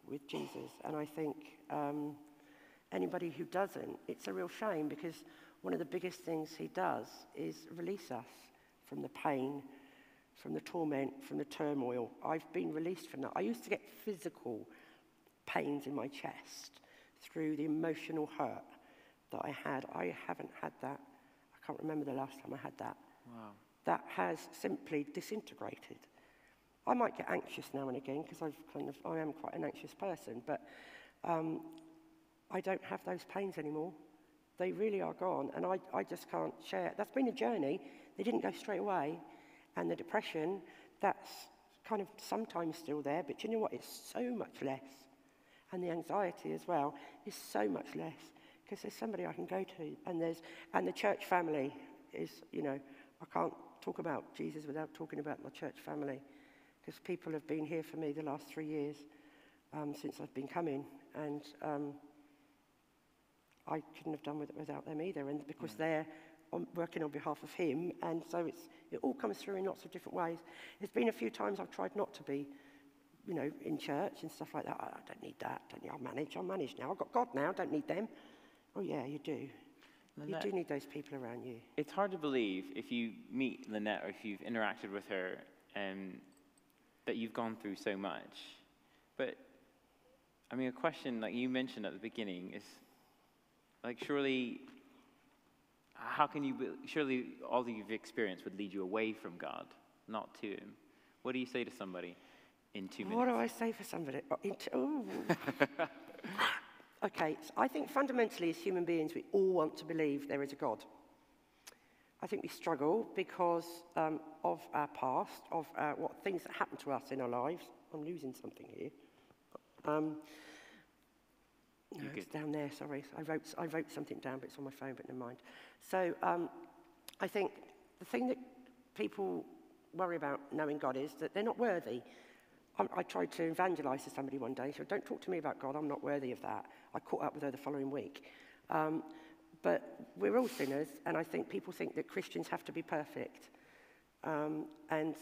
[SPEAKER 2] with Jesus, and I think anybody who doesn't, it's a real shame, because one of the biggest things he does is release us from the pain, from the torment, from the turmoil. I've been released from that. I used to get physical pains in my chest through the emotional hurt that I had. I haven't had that. I can't remember the last time I had that.
[SPEAKER 1] Wow.
[SPEAKER 2] That has simply disintegrated. I might get anxious now and again, because I am quite an anxious person, but I don't have those pains anymore. They really are gone, and I just can't share. That's been a journey. They didn't go straight away, and the depression, that's kind of sometimes still there, but you know what? It's so much less. And the anxiety as well is so much less, because there's somebody I can go to, and the church family is, I can't talk about Jesus without talking about my church family, because people have been here for me the last 3 years since I've been coming, and I couldn't have done it without them either, and because they're working on behalf of him, and so it all comes through in lots of different ways. There's been a few times I've tried not to be, in church and stuff like that. I don't need that. I'll manage now. I've got God now. Don't need them. Oh yeah, you do. Lynnette, you do need those people around you.
[SPEAKER 1] It's hard to believe, if you meet Lynnette or if you've interacted with her, that you've gone through so much. But I mean, a question like you mentioned at the beginning is, like, surely all that you've experienced would lead you away from God, not to him. What do you say to somebody in 2 minutes?
[SPEAKER 2] What do I say for somebody? Okay, so I think fundamentally as human beings, we all want to believe there is a God. I think we struggle because of our past, of what things that happen to us in our lives. I'm losing something here. No, it's down there, sorry. I wrote something down, but it's on my phone, but never mind. So I think the thing that people worry about knowing God is that they're not worthy. I tried to evangelize to somebody one day. She said, don't talk to me about God, I'm not worthy of that. I caught up with her the following week. But we're all sinners, and I think people think that Christians have to be perfect. And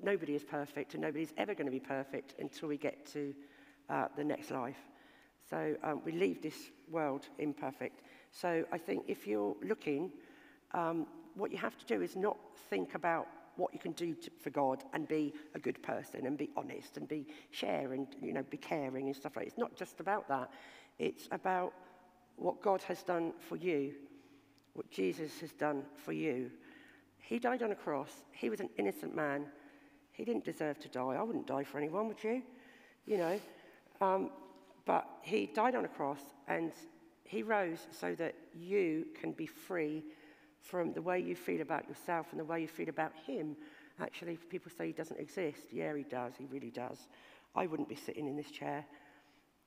[SPEAKER 2] nobody is perfect, and nobody's ever going to be perfect until we get to the next life. So we leave this world imperfect. So I think if you're looking, what you have to do is not think about what you can do for God and be a good person and be honest and share and be caring and stuff like that. It's not just about that. It's about what God has done for you, what Jesus has done for you. He died on a cross. He was an innocent man. He didn't deserve to die. I wouldn't die for anyone, would you? But he died on a cross, and he rose so that you can be free from the way you feel about yourself and the way you feel about him. Actually, people say he doesn't exist. Yeah, he does. He really does. I wouldn't be sitting in this chair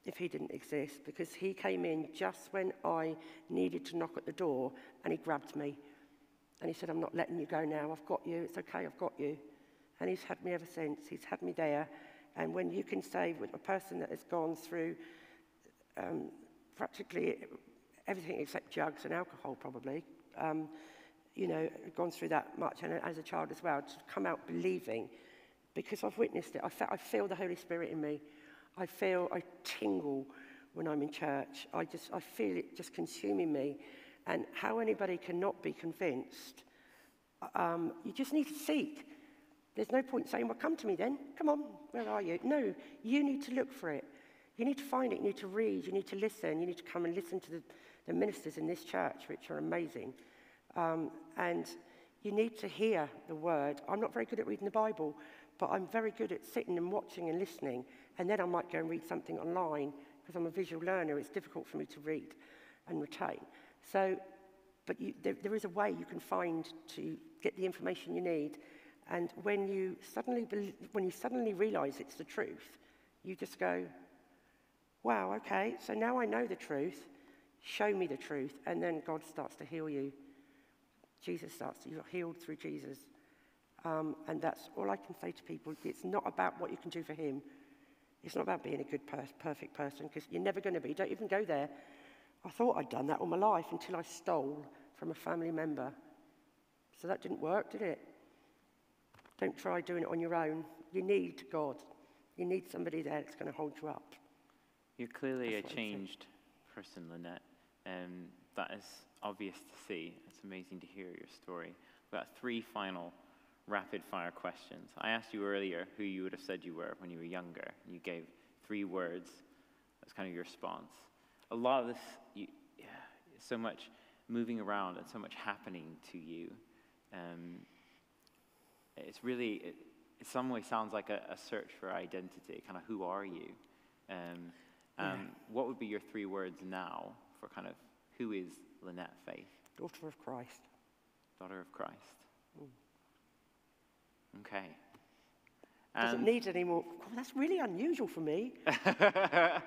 [SPEAKER 2] if he didn't exist, because he came in just when I needed to knock at the door, and he grabbed me. And he said, I'm not letting you go now. I've got you. It's okay. I've got you. And he's had me ever since. He's had me there. And when you can say with a person that has gone through practically everything except drugs and alcohol probably, gone through that much, and as a child as well, to come out believing, because I've witnessed it. I feel the Holy Spirit in me. I tingle when I'm in church. I feel it just consuming me. And how anybody cannot be convinced, you just need to seek. There's no point saying, well, come to me then. Come on, where are you? No, you need to look for it. You need to find it. You need to read. You need to listen. You need to come and listen to the ministers in this church, which are amazing. And you need to hear the word. I'm not very good at reading the Bible, but I'm very good at sitting and watching and listening. And then I might go and read something online, because I'm a visual learner. It's difficult for me to read and retain. So, but there is a way you can find to get the information you need. And when you suddenly realize it's the truth, you just go, wow, okay, so now I know the truth. Show me the truth. And then God starts to heal you. You're healed through Jesus. And that's all I can say to people. It's not about what you can do for him. It's not about being a good, perfect person, because you're never going to be. Don't even go there. I thought I'd done that all my life until I stole from a family member. So that didn't work, did it? Don't try doing it on your own. You need God. You need somebody there that's going to hold you up.
[SPEAKER 1] You're clearly a changed person, Lynnette, and that is obvious to see. It's amazing to hear your story. We've got 3 final rapid-fire questions. I asked you earlier who you would have said you were when you were younger. You gave 3 words. That's kind of your response. A lot of this, so much moving around and so much happening to you. It's really, in some way, sounds like a search for identity. Kind of, who are you? What would be your 3 words now for kind of who is Lynnette Faith?
[SPEAKER 2] Daughter of Christ.
[SPEAKER 1] Daughter of Christ.
[SPEAKER 2] Mm.
[SPEAKER 1] Okay.
[SPEAKER 2] Doesn't need any more. God, that's really unusual for me. I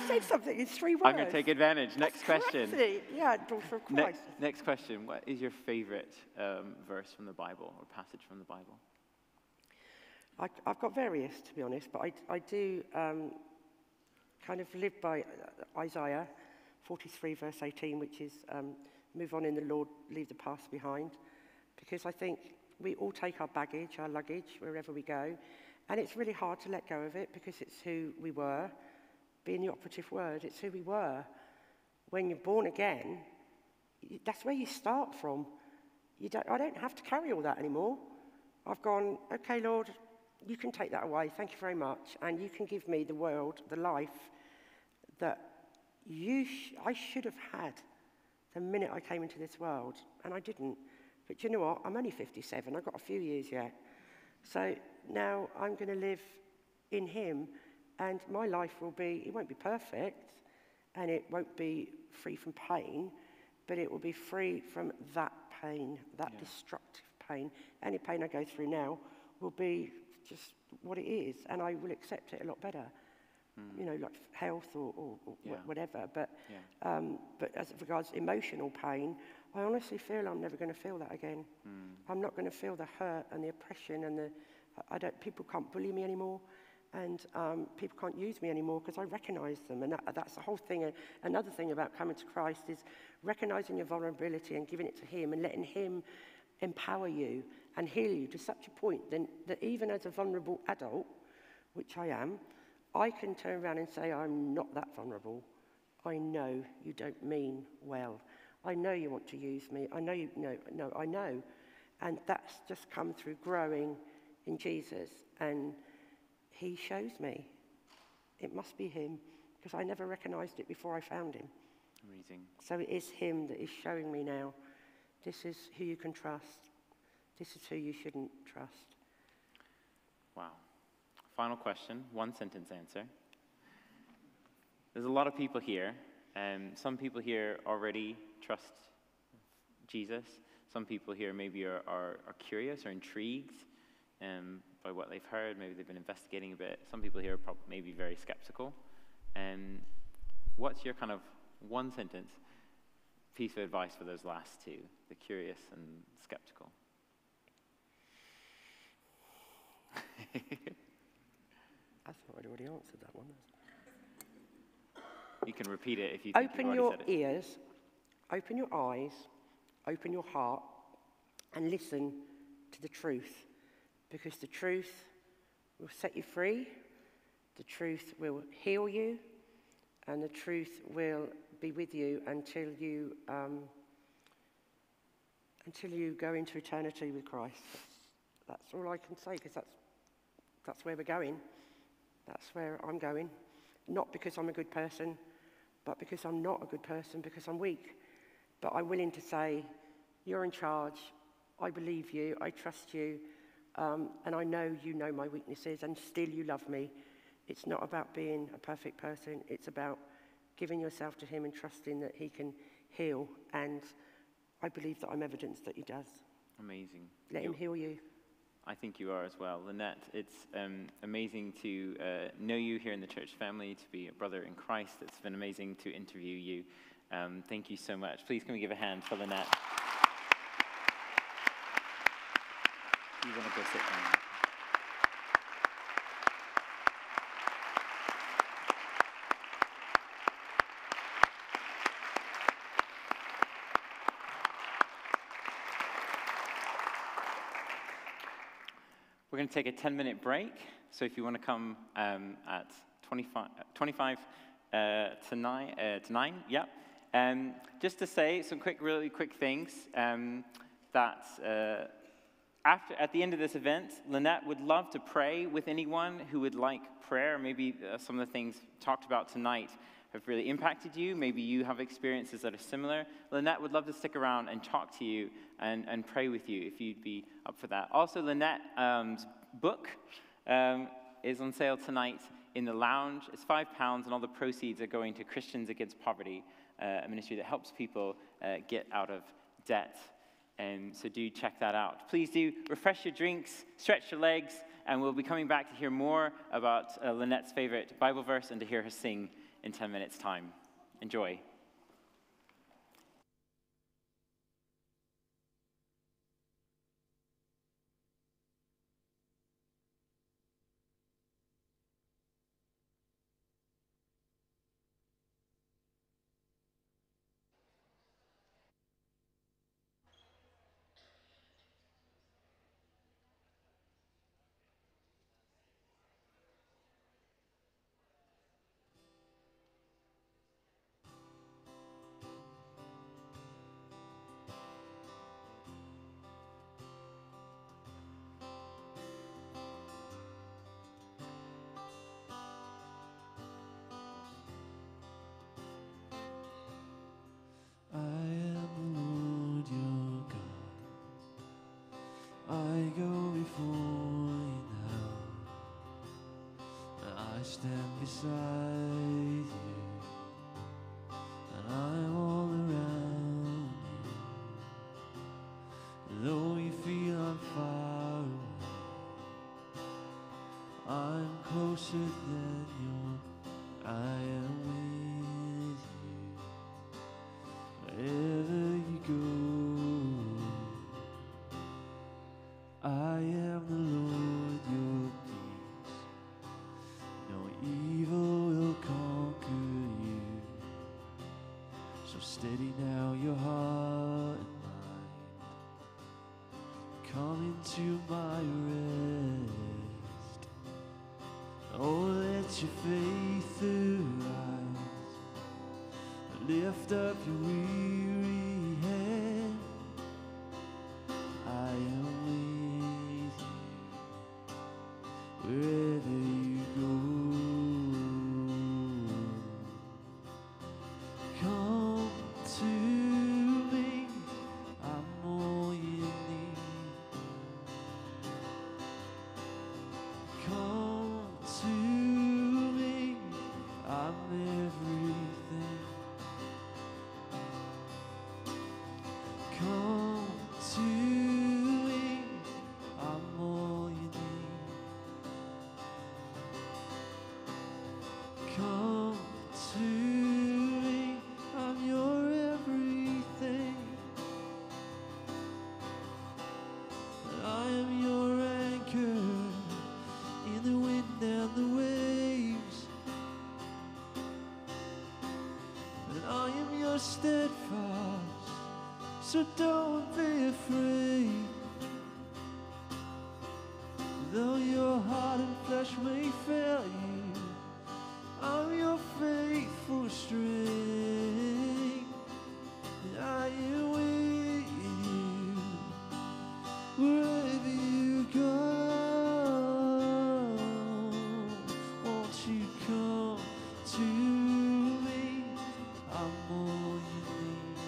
[SPEAKER 2] said something in 3 words.
[SPEAKER 1] I'm going to take advantage. Next question.
[SPEAKER 2] Crazy. Yeah, daughter of Christ.
[SPEAKER 1] Next question. What is your favorite verse from the Bible or passage from the Bible?
[SPEAKER 2] I've got various, to be honest, but I do kind of live by Isaiah 43, verse 18, which is, move on in the Lord, leave the past behind. Because I think we all take our baggage, our luggage, wherever we go. And it's really hard to let go of it, because it's who we were. Being the operative word, it's who we were. When you're born again, that's where you start from. I don't have to carry all that anymore. I've gone, okay, Lord, you can take that away. Thank you very much. And you can give me the world, the life that I should have had the minute I came into this world. And I didn't. But you know what? I'm only 57. I've got a few years yet. So now I'm going to live in him, and my life it won't be perfect, and it won't be free from pain, but it will be free from that pain, that destructive pain. Any pain I go through now will be just what it is, and I will accept it a lot better. Like health or whatever. But as regards emotional pain, I honestly feel I'm never going to feel that again. I'm not going to feel the hurt and the oppression and people can't bully me anymore, and people can't use me anymore, because I recognise them. And that's the whole thing. Another thing about coming to Christ is recognising your vulnerability and giving it to him and letting him empower you and heal you to such a point then that even as a vulnerable adult, which I am, I can turn around and say, I'm not that vulnerable. I know you don't mean well. I know you want to use me. I know you, no, I know. And that's just come through growing in Jesus. And he shows me. It must be him, because I never recognized it before I found him.
[SPEAKER 1] Amazing.
[SPEAKER 2] So it is him that is showing me now. This is who you can trust. This is who you shouldn't trust.
[SPEAKER 1] Wow. Final question, one sentence answer. There's a lot of people here, and some people here already trust Jesus. Some people here maybe are curious or intrigued by what they've heard. Maybe they've been investigating a bit. Some people here are probably maybe very skeptical. And what's your kind of one sentence piece of advice for those last two, the curious and skeptical?
[SPEAKER 2] I thought I'd already answered that one.
[SPEAKER 1] You can repeat it if you think
[SPEAKER 2] Open
[SPEAKER 1] you've
[SPEAKER 2] your
[SPEAKER 1] already said it.
[SPEAKER 2] ears, open your eyes, open your heart, and listen to the truth. Because the truth will set you free, the truth will heal you, and the truth will be with you until you go into eternity with Christ. That's all I can say, because that's where we're going. That's where I'm going. Not because I'm a good person, but because I'm not a good person, because I'm weak. But I'm willing to say, you're in charge. I believe you. I trust you. And I know you know my weaknesses, and still you love me. It's not about being a perfect person. It's about giving yourself to him and trusting that he can heal. And I believe that I'm evidence that he does.
[SPEAKER 1] Amazing.
[SPEAKER 2] Let him heal you.
[SPEAKER 1] I think you are as well. Lynnette, it's amazing to know you here in the church family, to be a brother in Christ. It's been amazing to interview you. Thank you so much. Please can we give a hand for Lynnette? You want to go sit down? We're going to take a 10-minute break. So if you want to come at 25 to 9, yeah. Just to say some really quick things that at the end of this event, Lynnette would love to pray with anyone who would like prayer. Maybe some of the things talked about tonight have really impacted you. Maybe you have experiences that are similar. Lynnette would love to stick around and talk to you and pray with you if you'd be up for that. Also, Lynnette's book is on sale tonight in the lounge. It's £5, and all the proceeds are going to Christians Against Poverty, a ministry that helps people get out of debt. So do check that out. Please do refresh your drinks, stretch your legs, and we'll be coming back to hear more about Lynnette's favorite Bible verse and to hear her sing in 10 minutes' time. Enjoy.
[SPEAKER 3] I am the Lord your God. I go before you now. I stand beside you, and I'm all around you. Though you feel I'm far away, I'm closer than you. I am with you. Wherever you go, I am the Lord your peace. No evil will conquer you. So steady now your heart and mind. to my rest. Oh, let your faith arise. Lift up your weary head. I am with you wherever you go. Come to me, I'm all you need. Come to me, I'm everything. Come to me, I'm all you need. Come to me, I'm your everything. I am your anchor in the wind and the waves, and I am your steadfast, so don't be afraid. Though your heart and flesh may fail you, I'm your faithful strength, and I am with you wherever you go. Won't you come to me? I'm all you need.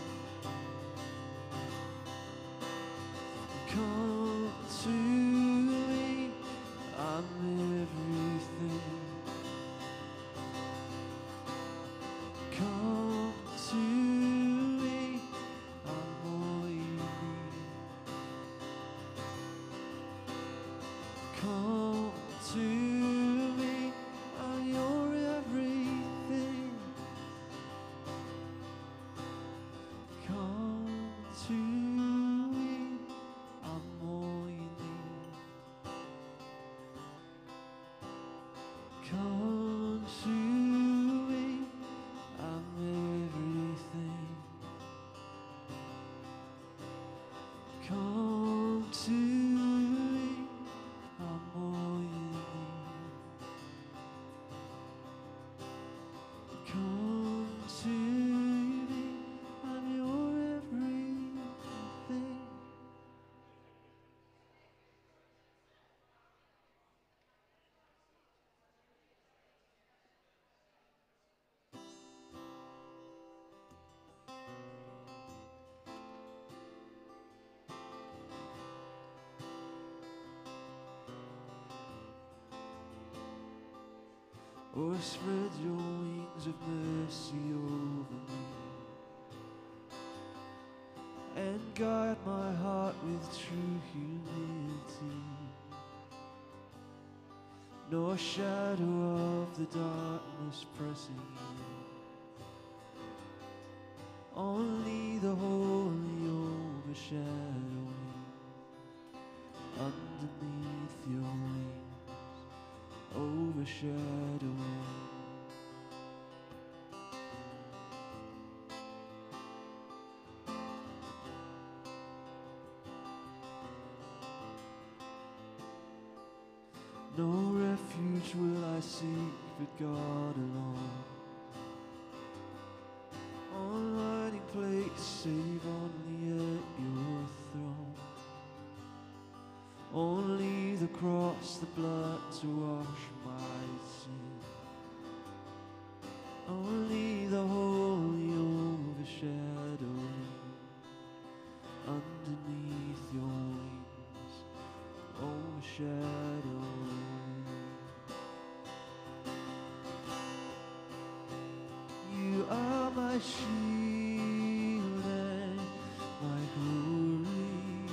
[SPEAKER 3] Come to me, I'm everything. Come to me, I'm all you need. Come to me, I'm your everything. Come to me, I'm all you need. Come to me, I'm everything. Come to me, I'm all you need. Come to me, I'm your everything. Or spread your wings of mercy over me, and guide my heart with true humility. No shadow of the darkness pressing in, only the holy overshadowing underneath your wings, overshadowing. No refuge will I seek but God alone. On hiding place save only at your throne. Only the cross, the blood to wash my sin. Only the holy overshadowing underneath your wings, overshadowing. You are my shield and my glory.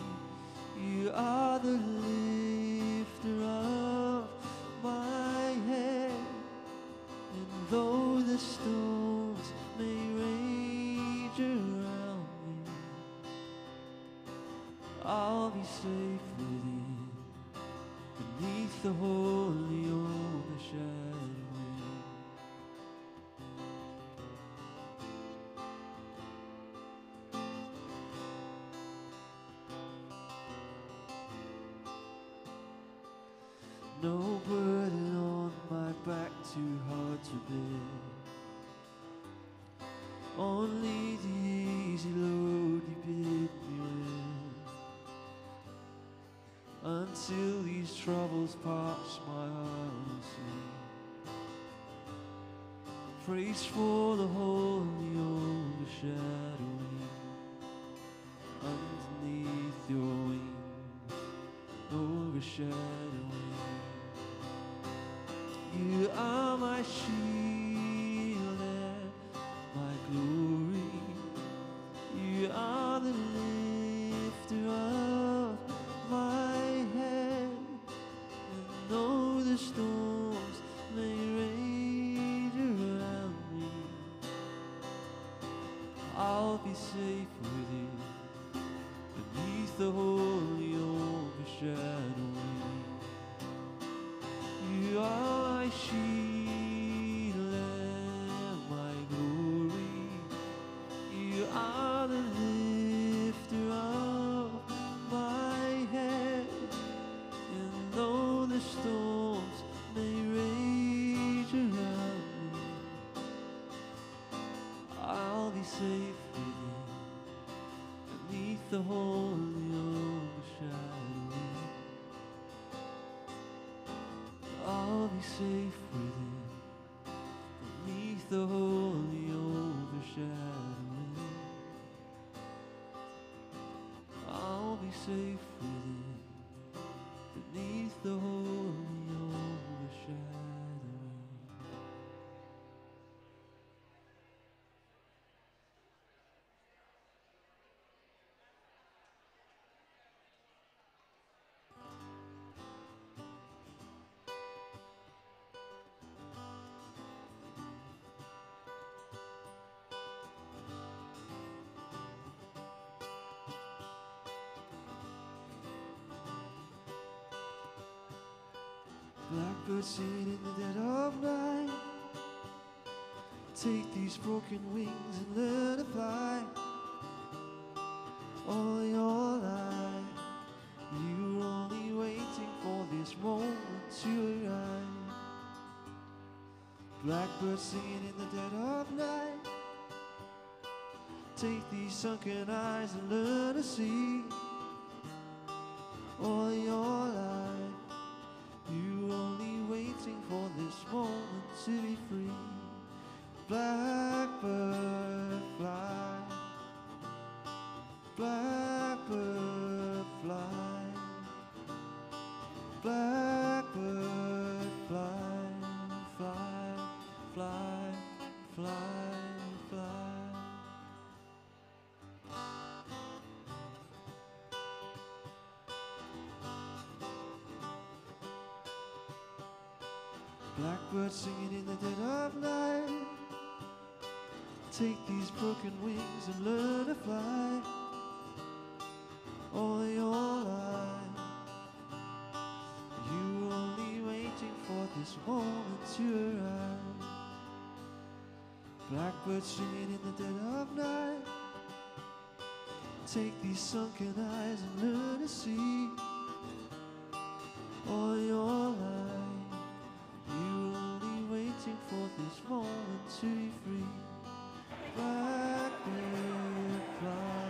[SPEAKER 3] You are the lifter of my head. And though the storms may rage around me, I'll be safe within, beneath the holy overshadowing. No burden on my back too hard to bear. Only the easy load you bid me wear. Until these troubles pass, my heart will sing praise for the holy overshadowing. Underneath your wings, overshadowing. You are my shield and my glory. You are the lifter of my head. And though the storms may rage around me, I'll be safe with you beneath the holy overshadowing. You are my shield and my glory. You are the lifter of my head. And though the storms may rage around me, I'll be safe with you beneath the holy overshadowing. I'll be safe with you beneath the holy overshadowing. I'll be safe with you beneath the holy overshadowing. Blackbird singing in the dead of night. Take these broken wings and learn to fly. All your life, you were only waiting for this moment to arrive. Blackbird singing in the dead of night. Take these sunken eyes and learn to see. All your life, you were only waiting for this moment to be free. Blackbird fly, blackbird fly, blackbird fly, fly, fly, fly, fly. Blackbird singing in the dead of night. Take these broken wings and learn to fly. All your life, you were only waiting for this moment to arrive. Blackbird singing in the dead of night. Take these sunken eyes and learn to see. All your life, you were only waiting for this moment to be free. Blackbird fly,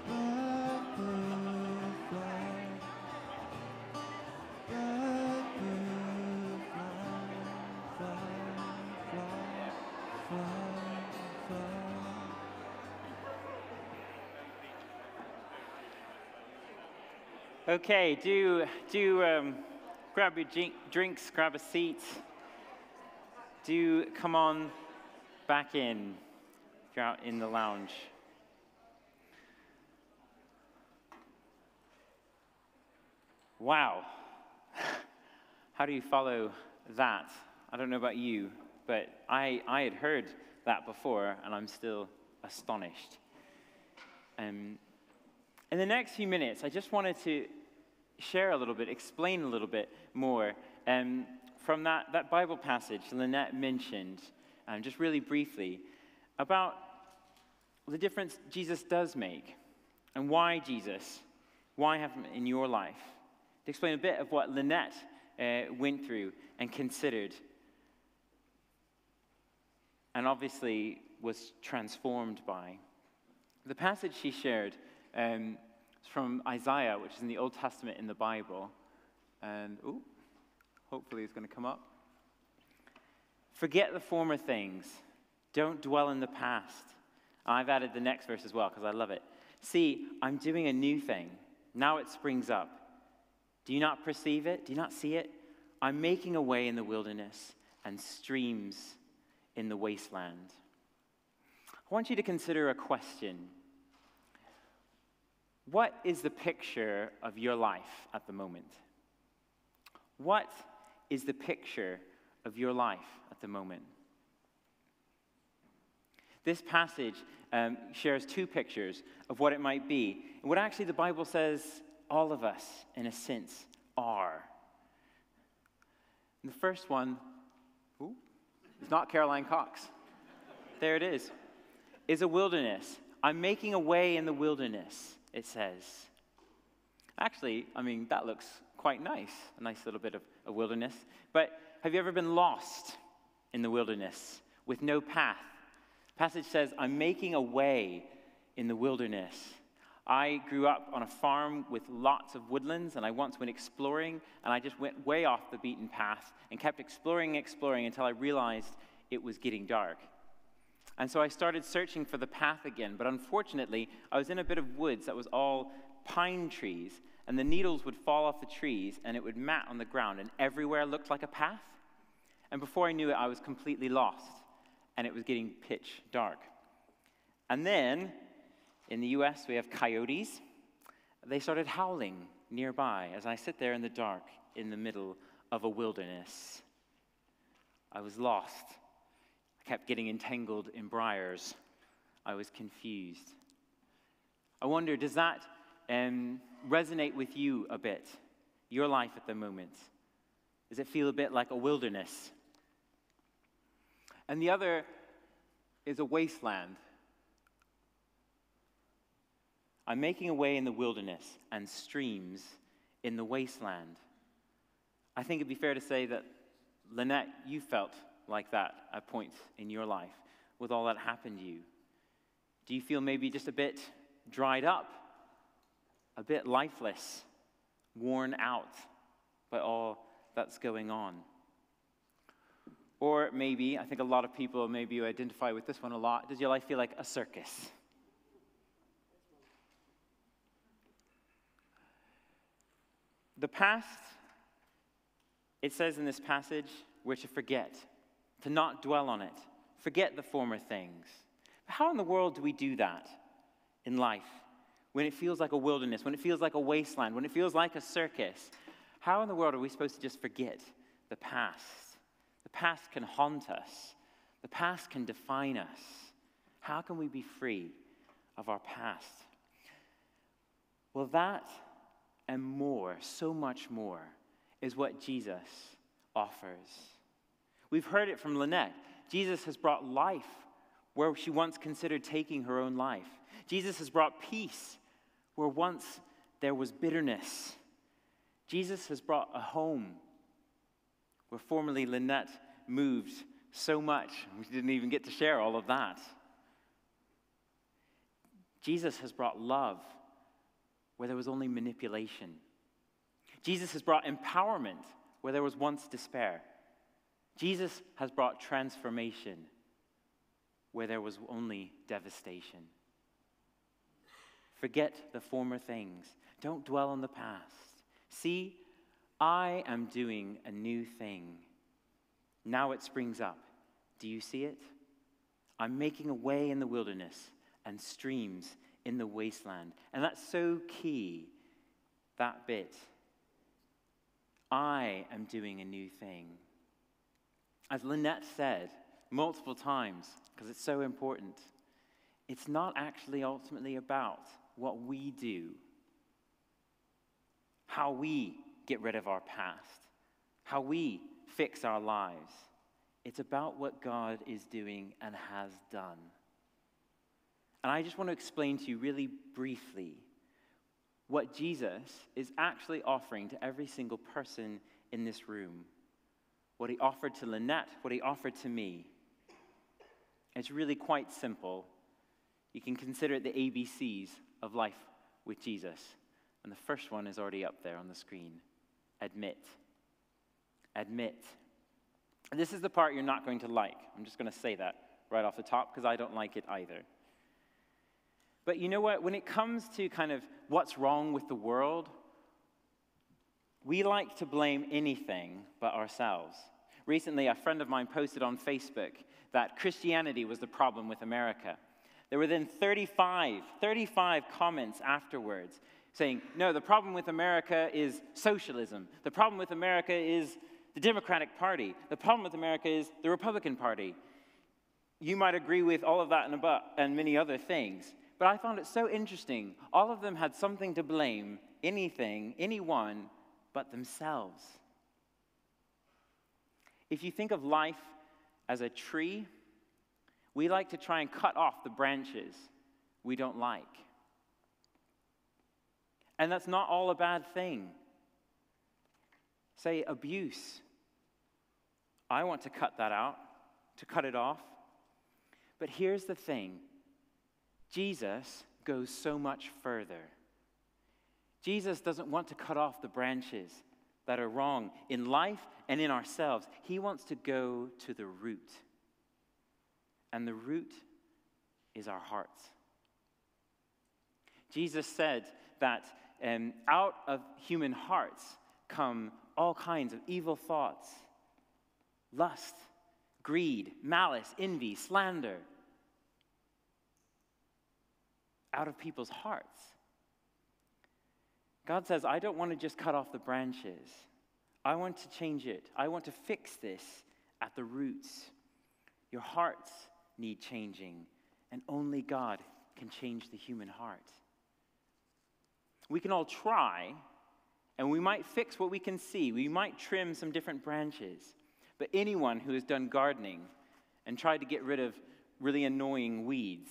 [SPEAKER 3] blackbird fly, blackbird fly, fly, fly, fly, fly.
[SPEAKER 1] Okay, do grab your drinks, grab a seat. Do come on back in if you're out in the lounge. Wow. How do you follow that? I don't know about you, but I had heard that before, and I'm still astonished. In the next few minutes, I just wanted to share a little bit, explain a little bit more from that Bible passage Lynnette mentioned, just really briefly, about the difference Jesus does make, and why Jesus, why have him in your life, to explain a bit of what Lynnette went through and considered, and obviously was transformed by. The passage she shared is from Isaiah, which is in the Old Testament in the Bible. And, hopefully it's going to come up. Forget the former things. Don't dwell in the past. I've added the next verse as well because I love it. See, I'm doing a new thing. Now it springs up. Do you not perceive it? Do you not see it? I'm making a way in the wilderness and streams in the wasteland. I want you to consider a question. What is the picture of your life at the moment? What is the picture of your life at the moment? This passage shares two pictures of what it might be, and what actually the Bible says all of us, in a sense, are. And the first one, it's not Caroline Cox. There it is a wilderness. I'm making a way in the wilderness, it says. Actually, that looks quite nice, a nice little bit of a wilderness. But have you ever been lost in the wilderness with no path? The passage says, I'm making a way in the wilderness. I grew up on a farm with lots of woodlands, and I once went exploring, and I just went way off the beaten path and kept exploring until I realized it was getting dark. And so I started searching for the path again, but unfortunately, I was in a bit of woods that was all pine trees, and the needles would fall off the trees, and it would mat on the ground, and everywhere looked like a path. And before I knew it, I was completely lost, and it was getting pitch dark. And then, in the US, we have coyotes. They started howling nearby as I sit there in the dark in the middle of a wilderness. I was lost. I kept getting entangled in briars. I was confused. I wonder, does that resonate with you a bit? Your life at the moment? Does it feel a bit like a wilderness? And the other is a wasteland. I'm making a way in the wilderness and streams in the wasteland. I think it'd be fair to say that, Lynnette, you felt like that at points in your life with all that happened to you. Do you feel maybe just a bit dried up, a bit lifeless, worn out by all that's going on? Or maybe, I think a lot of people, maybe you identify with this one a lot, does your life feel like a circus? The past, it says in this passage, we're to forget, to not dwell on it, forget the former things. But how in the world do we do that in life when it feels like a wilderness, when it feels like a wasteland, when it feels like a circus? How in the world are we supposed to just forget the past? The past can haunt us. The past can define us. How can we be free of our past? Well, that and more, so much more, is what Jesus offers. We've heard it from Lynnette. Jesus has brought life where she once considered taking her own life. Jesus has brought peace where once there was bitterness. Jesus has brought a home where formerly Lynnette moved so much. We didn't even get to share all of that. Jesus has brought love where there was only manipulation. Jesus has brought empowerment where there was once despair. Jesus has brought transformation where there was only devastation. Forget the former things. Don't dwell on the past. See, I am doing a new thing. Now it springs up. Do you see it? I'm making a way in the wilderness and streams in the wasteland. And that's so key, that bit. I am doing a new thing. As Lynnette said multiple times, because it's so important, it's not actually ultimately about what we do, how we get rid of our past, how we fix our lives. It's about what God is doing and has done. And I just want to explain to you really briefly what Jesus is actually offering to every single person in this room. What he offered to Lynnette, what he offered to me. It's really quite simple. You can consider it the ABCs of life with Jesus. And the first one is already up there on the screen. Admit. Admit. And this is the part you're not going to like. I'm just going to say that right off the top because I don't like it either. But you know what? When it comes to kind of what's wrong with the world, we like to blame anything but ourselves. Recently, a friend of mine posted on Facebook that Christianity was the problem with America. There were then 35 comments afterwards saying, no, the problem with America is socialism. The problem with America is the Democratic Party. The problem with America is the Republican Party. You might agree with all of that and many other things. But I found it so interesting. All of them had something to blame, anything, anyone, but themselves. If you think of life as a tree, we like to try and cut off the branches we don't like. And that's not all a bad thing. Say abuse. I want to cut that out, to cut it off. But here's the thing. Jesus goes so much further. Jesus doesn't want to cut off the branches that are wrong in life and in ourselves. He wants to go to the root. And the root is our hearts. Jesus said that out of human hearts come all kinds of evil thoughts, lust, greed, malice, envy, slander. Out of people's hearts. God says, I don't want to just cut off the branches. I want to change it. I want to fix this at the roots. Your hearts need changing, and only God can change the human heart. We can all try, and we might fix what we can see. We might trim some different branches, but anyone who has done gardening and tried to get rid of really annoying weeds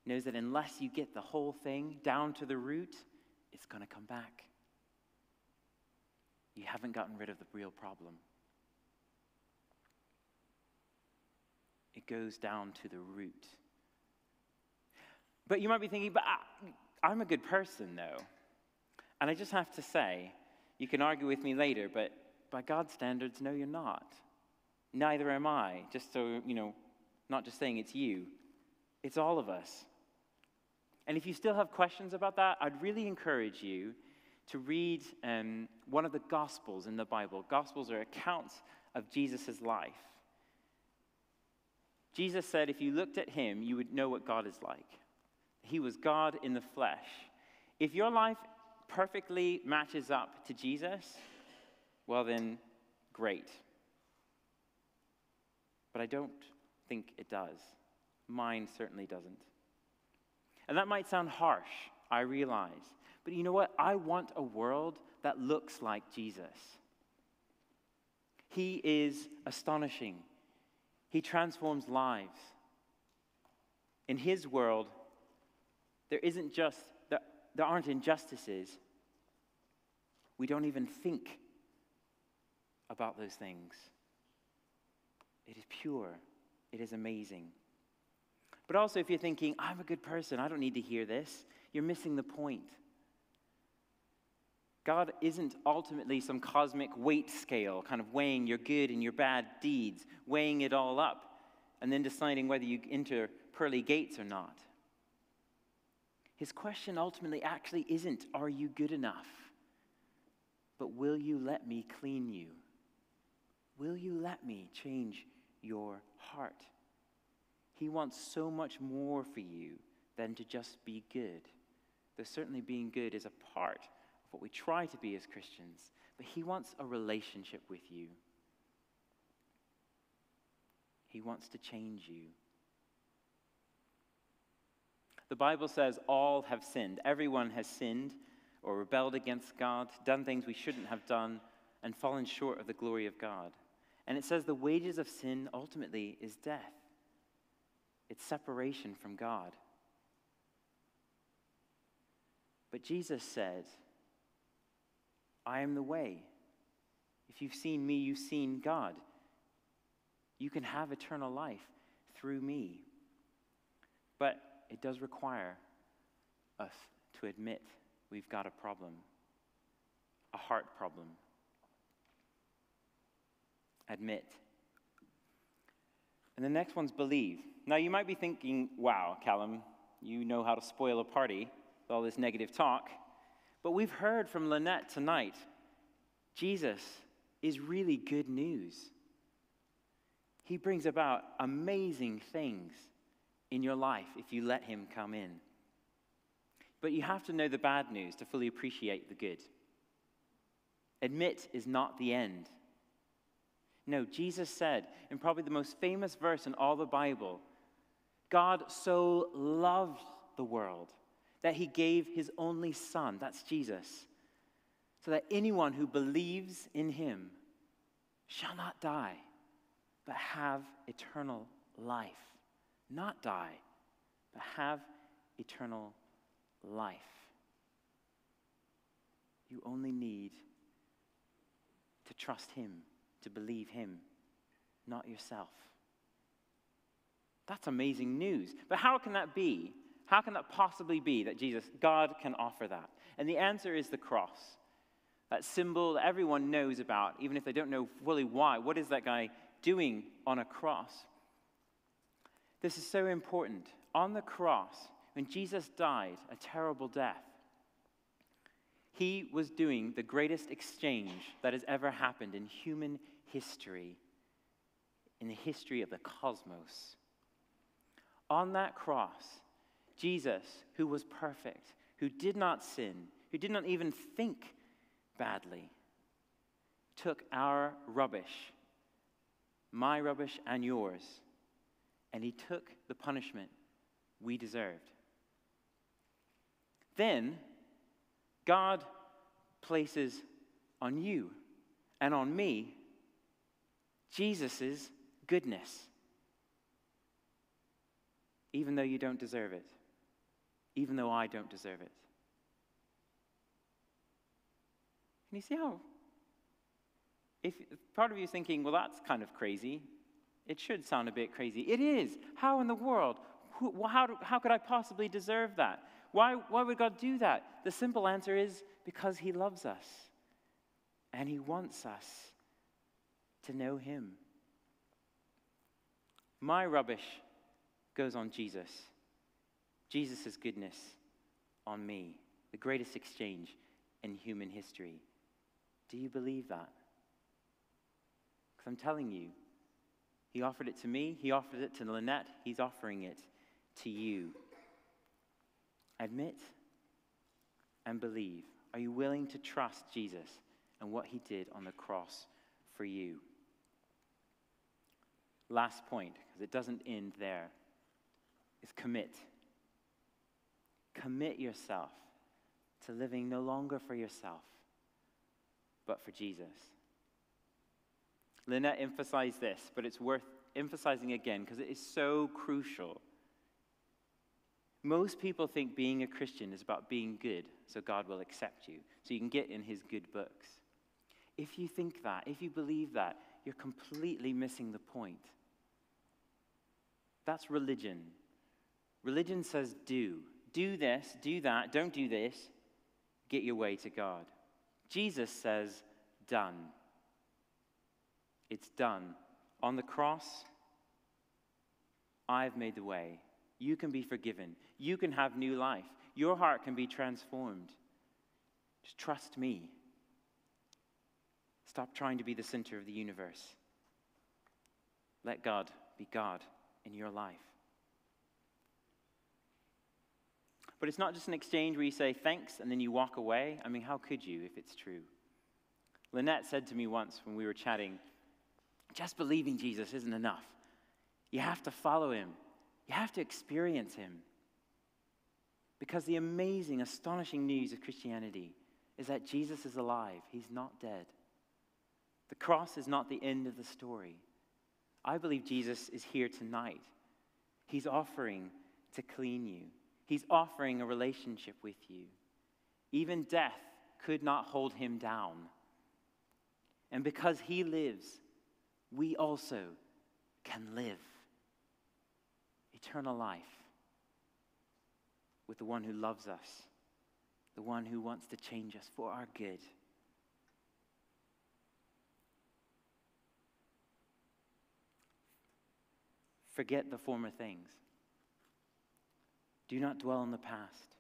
[SPEAKER 1] knows that unless you get the whole thing down to the root, it's going to come back. You haven't gotten rid of the real problem. It goes down to the root. But you might be thinking, but I'm a good person, though. And I just have to say, you can argue with me later, but by God's standards, no, you're not. Neither am I. Just so, not just saying it's you. It's all of us. And if you still have questions about that, I'd really encourage you to read one of the Gospels in the Bible. Gospels are accounts of Jesus' life. Jesus said if you looked at him, you would know what God is like. He was God in the flesh. If your life perfectly matches up to Jesus, well then, great. But I don't think it does. Mine certainly doesn't. And that might sound harsh, I realize. But you know what? I want a world that looks like Jesus. He is astonishing. He transforms lives. In his world, there aren't injustices. We don't even think about those things. It is pure. It is amazing. But also, if you're thinking, I'm a good person, I don't need to hear this, you're missing the point. God isn't ultimately some cosmic weight scale, kind of weighing your good and your bad deeds, weighing it all up, and then deciding whether you enter pearly gates or not. His question ultimately actually isn't, are you good enough? But will you let me clean you? Will you let me change your heart? He wants so much more for you than to just be good. Though certainly being good is a part of what we try to be as Christians, but he wants a relationship with you. He wants to change you. The Bible says all have sinned. Everyone has sinned or rebelled against God, done things we shouldn't have done, and fallen short of the glory of God. And it says the wages of sin ultimately is death. It's separation from God. But Jesus said, I am the way. If you've seen me, you've seen God. You can have eternal life through me. But it does require us to admit we've got a problem, a heart problem. Admit. And the next one's believe. Now you might be thinking, wow, Callum, you know how to spoil a party with all this negative talk. But we've heard from Lynnette tonight, Jesus is really good news. He brings about amazing things in your life if you let him come in. But you have to know the bad news to fully appreciate the good. Admit is not the end. No, Jesus said, in probably the most famous verse in all the Bible, God so loved the world that he gave his only son, that's Jesus, so that anyone who believes in him shall not die, but have eternal life. Not die, but have eternal life. You only need to trust him, to believe him, not yourself. That's amazing news. But how can that be? How can that possibly be that God can offer that? And the answer is the cross. That symbol that everyone knows about, even if they don't know fully why. What is that guy doing on a cross? This is so important. On the cross, when Jesus died a terrible death, he was doing the greatest exchange that has ever happened in human history, in the history of the cosmos. On that cross, Jesus, who was perfect, who did not sin, who did not even think badly, took our rubbish, my rubbish and yours, and he took the punishment we deserved. Then, God places on you and on me Jesus' goodness, even though you don't deserve it, even though I don't deserve it. Can you see how, if part of you is thinking, well, that's kind of crazy. It should sound a bit crazy. It is. How in the world? How could I possibly deserve that? Why would God do that? The simple answer is because he loves us. And he wants us to know him. My rubbish goes on Jesus. Jesus' goodness on me. The greatest exchange in human history. Do you believe that? Because I'm telling you, he offered it to me, he offered it to Lynnette, he's offering it to you. Admit and believe. Are you willing to trust Jesus and what he did on the cross for you? Last point, because it doesn't end there, is commit. Commit yourself to living no longer for yourself, but for Jesus. Lynnette emphasized this, but it's worth emphasizing again because it is so crucial. Most people think being a Christian is about being good, so God will accept you, so you can get in his good books. If you think that, if you believe that, you're completely missing the point. That's religion. Religion says do. Do this, do that, don't do this. Get your way to God. Jesus says done. It's done. On the cross, I've made the way. You can be forgiven. You can have new life. Your heart can be transformed. Just trust me. Stop trying to be the center of the universe. Let God be God in your life. But it's not just an exchange where you say thanks and then you walk away. I mean, how could you if it's true? Lynnette said to me once when we were chatting, just believing Jesus isn't enough. You have to follow him. You have to experience him. Because the amazing, astonishing news of Christianity is that Jesus is alive. He's not dead. The cross is not the end of the story. I believe Jesus is here tonight. He's offering to clean you. He's offering a relationship with you. Even death could not hold him down. And because he lives, we also can live eternal life with the one who loves us, the one who wants to change us for our good. Forget the former things. Do not dwell on the past.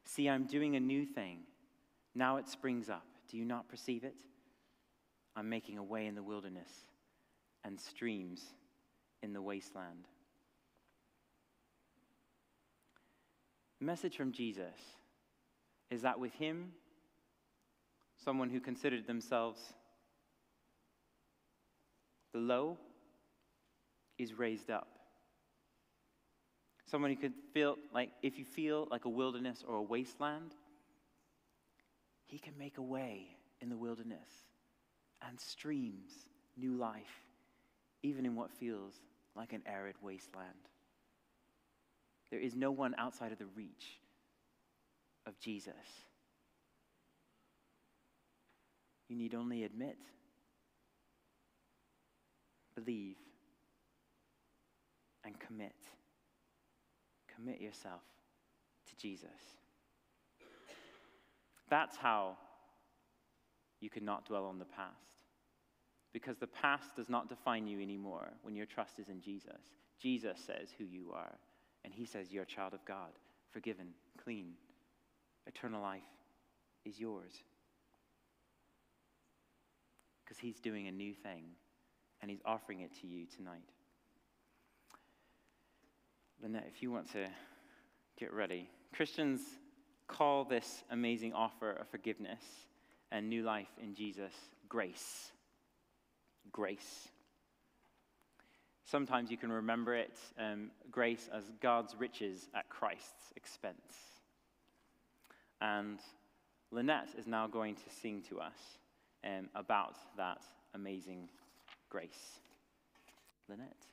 [SPEAKER 1] See, I'm doing a new thing. Now it springs up. Do you not perceive it? I'm making a way in the wilderness and streams in the wasteland. The message from Jesus is that with him, someone who considered themselves the low is raised up. Someone who could feel like, if you feel like a wilderness or a wasteland, he can make a way in the wilderness and streams new life, even in what feels like an arid wasteland. There is no one outside of the reach of Jesus. You need only admit, believe, and commit. Commit yourself to Jesus. That's how you cannot dwell on the past. Because the past does not define you anymore when your trust is in Jesus. Jesus says who you are. And he says you're a child of God, forgiven, clean. Eternal life is yours. Because he's doing a new thing, and he's offering it to you tonight. Lynnette, if you want to get ready. Christians call this amazing offer of forgiveness and new life in Jesus grace. Grace. Sometimes you can remember it, grace, as God's riches at Christ's expense. And Lynnette is now going to sing to us about that amazing grace. Lynnette.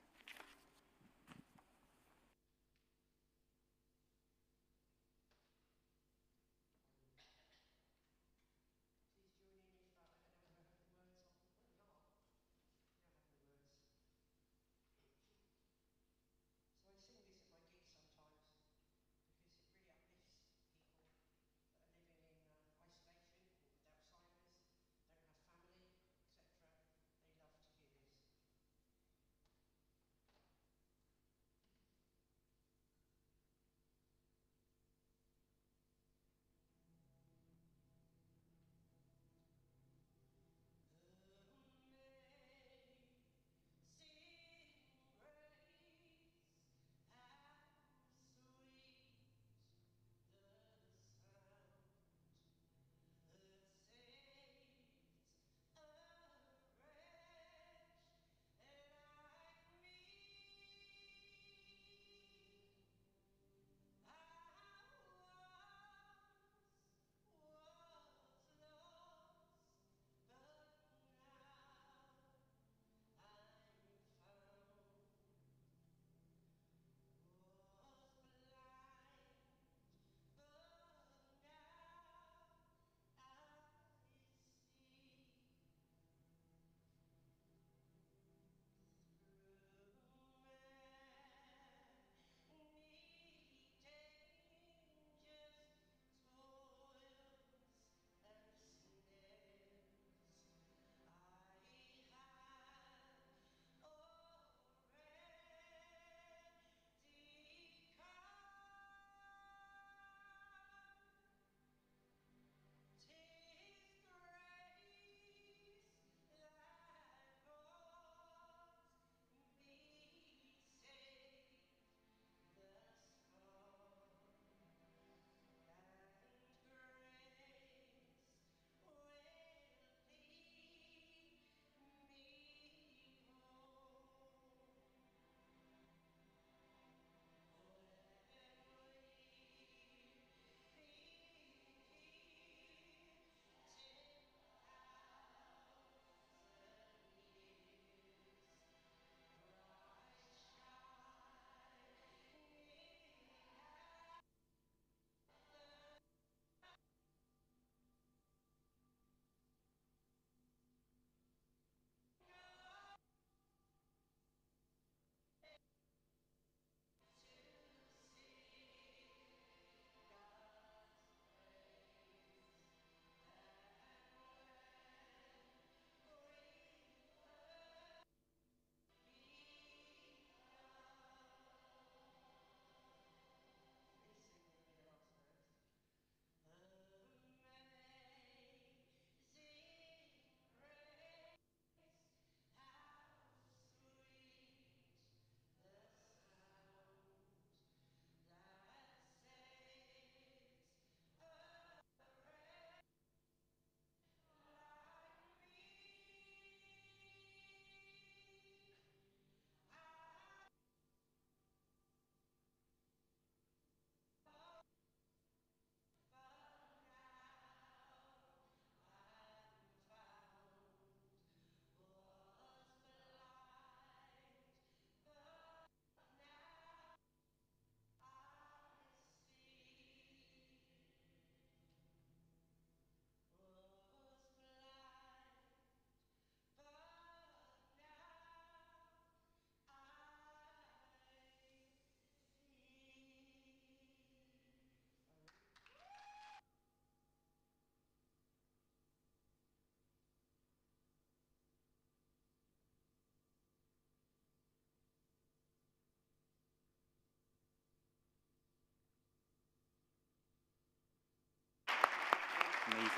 [SPEAKER 1] Amazing.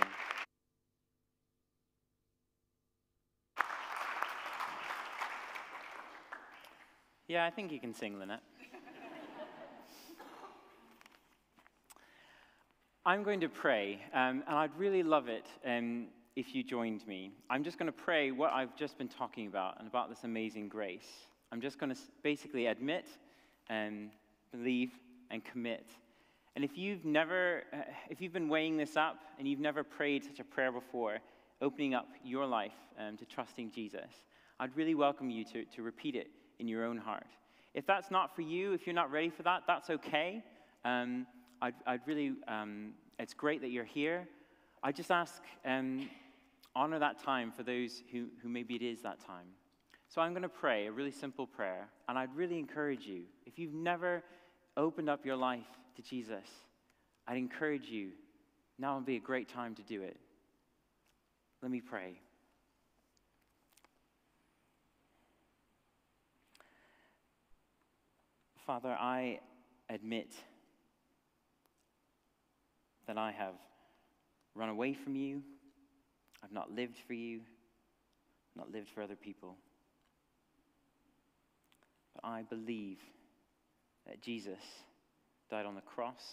[SPEAKER 1] Yeah, I think you can sing, Lynnette. I'm going to pray, and I'd really love it if you joined me. I'm just going to pray what I've just been talking about and about this amazing grace. I'm just going to basically admit and believe and commit. And if you've been weighing this up and you've never prayed such a prayer before, opening up your life to trusting Jesus, I'd really welcome you to repeat it in your own heart. If that's not for you, if you're not ready for that, that's okay. I'd really, it's great that you're here. I just ask, honor that time for those who maybe it is that time. So I'm going to pray a really simple prayer, and I'd really encourage you, if you've never opened up your life to Jesus, I'd encourage you, now would be a great time to do it. Let me pray. Father, I admit that I have run away from you. I've not lived for you, not lived for other people. But I believe that Jesus died on the cross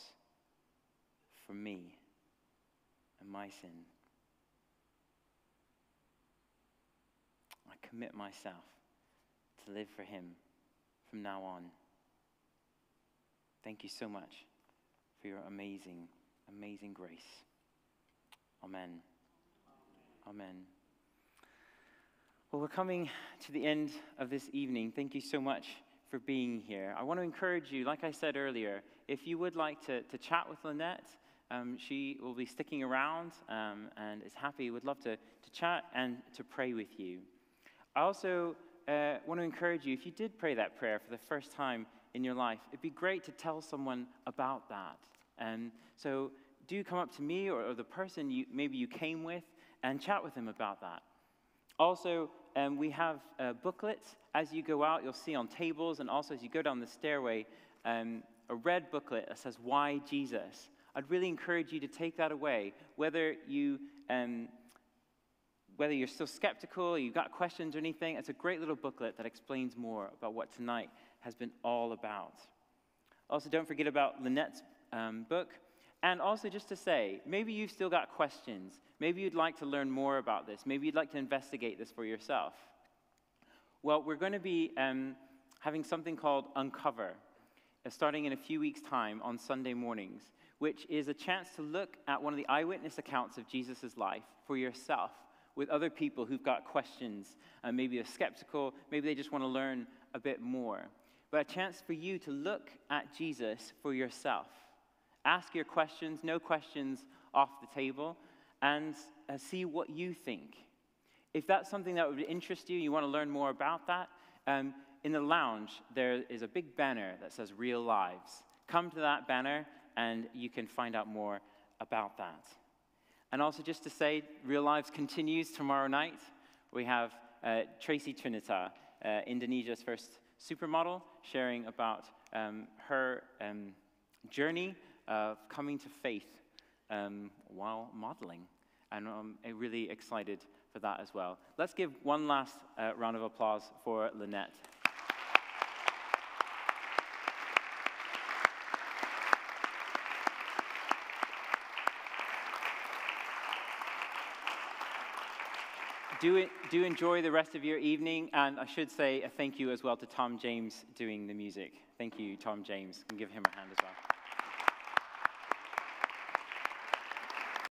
[SPEAKER 1] for me and my sin. I commit myself to live for him from now on. Thank you so much for your amazing, amazing grace. Amen. Amen. Well, we're coming to the end of this evening. Thank you so much for being here. I want to encourage you, like I said earlier, if you would like to chat with Lynnette, she will be sticking around and is happy, would love to chat and to pray with you. I also want to encourage you, if you did pray that prayer for the first time in your life, it'd be great to tell someone about that. And so do come up to me or the person maybe you came with and chat with them about that. Also, we have booklets. As you go out, you'll see on tables, and also as you go down the stairway, a red booklet that says, "Why Jesus?" I'd really encourage you to take that away, whether you're still skeptical, you've got questions or anything. It's a great little booklet that explains more about what tonight has been all about. Also, don't forget about Lynnette's book. And also just to say, maybe you've still got questions. Maybe you'd like to learn more about this. Maybe you'd like to investigate this for yourself. Well, we're going to be having something called Uncover, starting in a few weeks' time on Sunday mornings, which is a chance to look at one of the eyewitness accounts of Jesus' life for yourself with other people who've got questions. Maybe they're skeptical. Maybe they just want to learn a bit more. But a chance for you to look at Jesus for yourself. Ask your questions, no questions off the table, and see what you think. If that's something that would interest you, you want to learn more about that, in the lounge, there is a big banner that says Real Lives. Come to that banner, and you can find out more about that. And also just to say, Real Lives continues tomorrow night. We have Tracy Trinita, Indonesia's first supermodel, sharing about her journey of coming to faith while modeling. And I'm really excited for that as well. Let's give one last round of applause for Lynnette. Do enjoy the rest of your evening, and I should say a thank you as well to Tom James doing the music. Thank you, Tom James. You can give him a hand as well.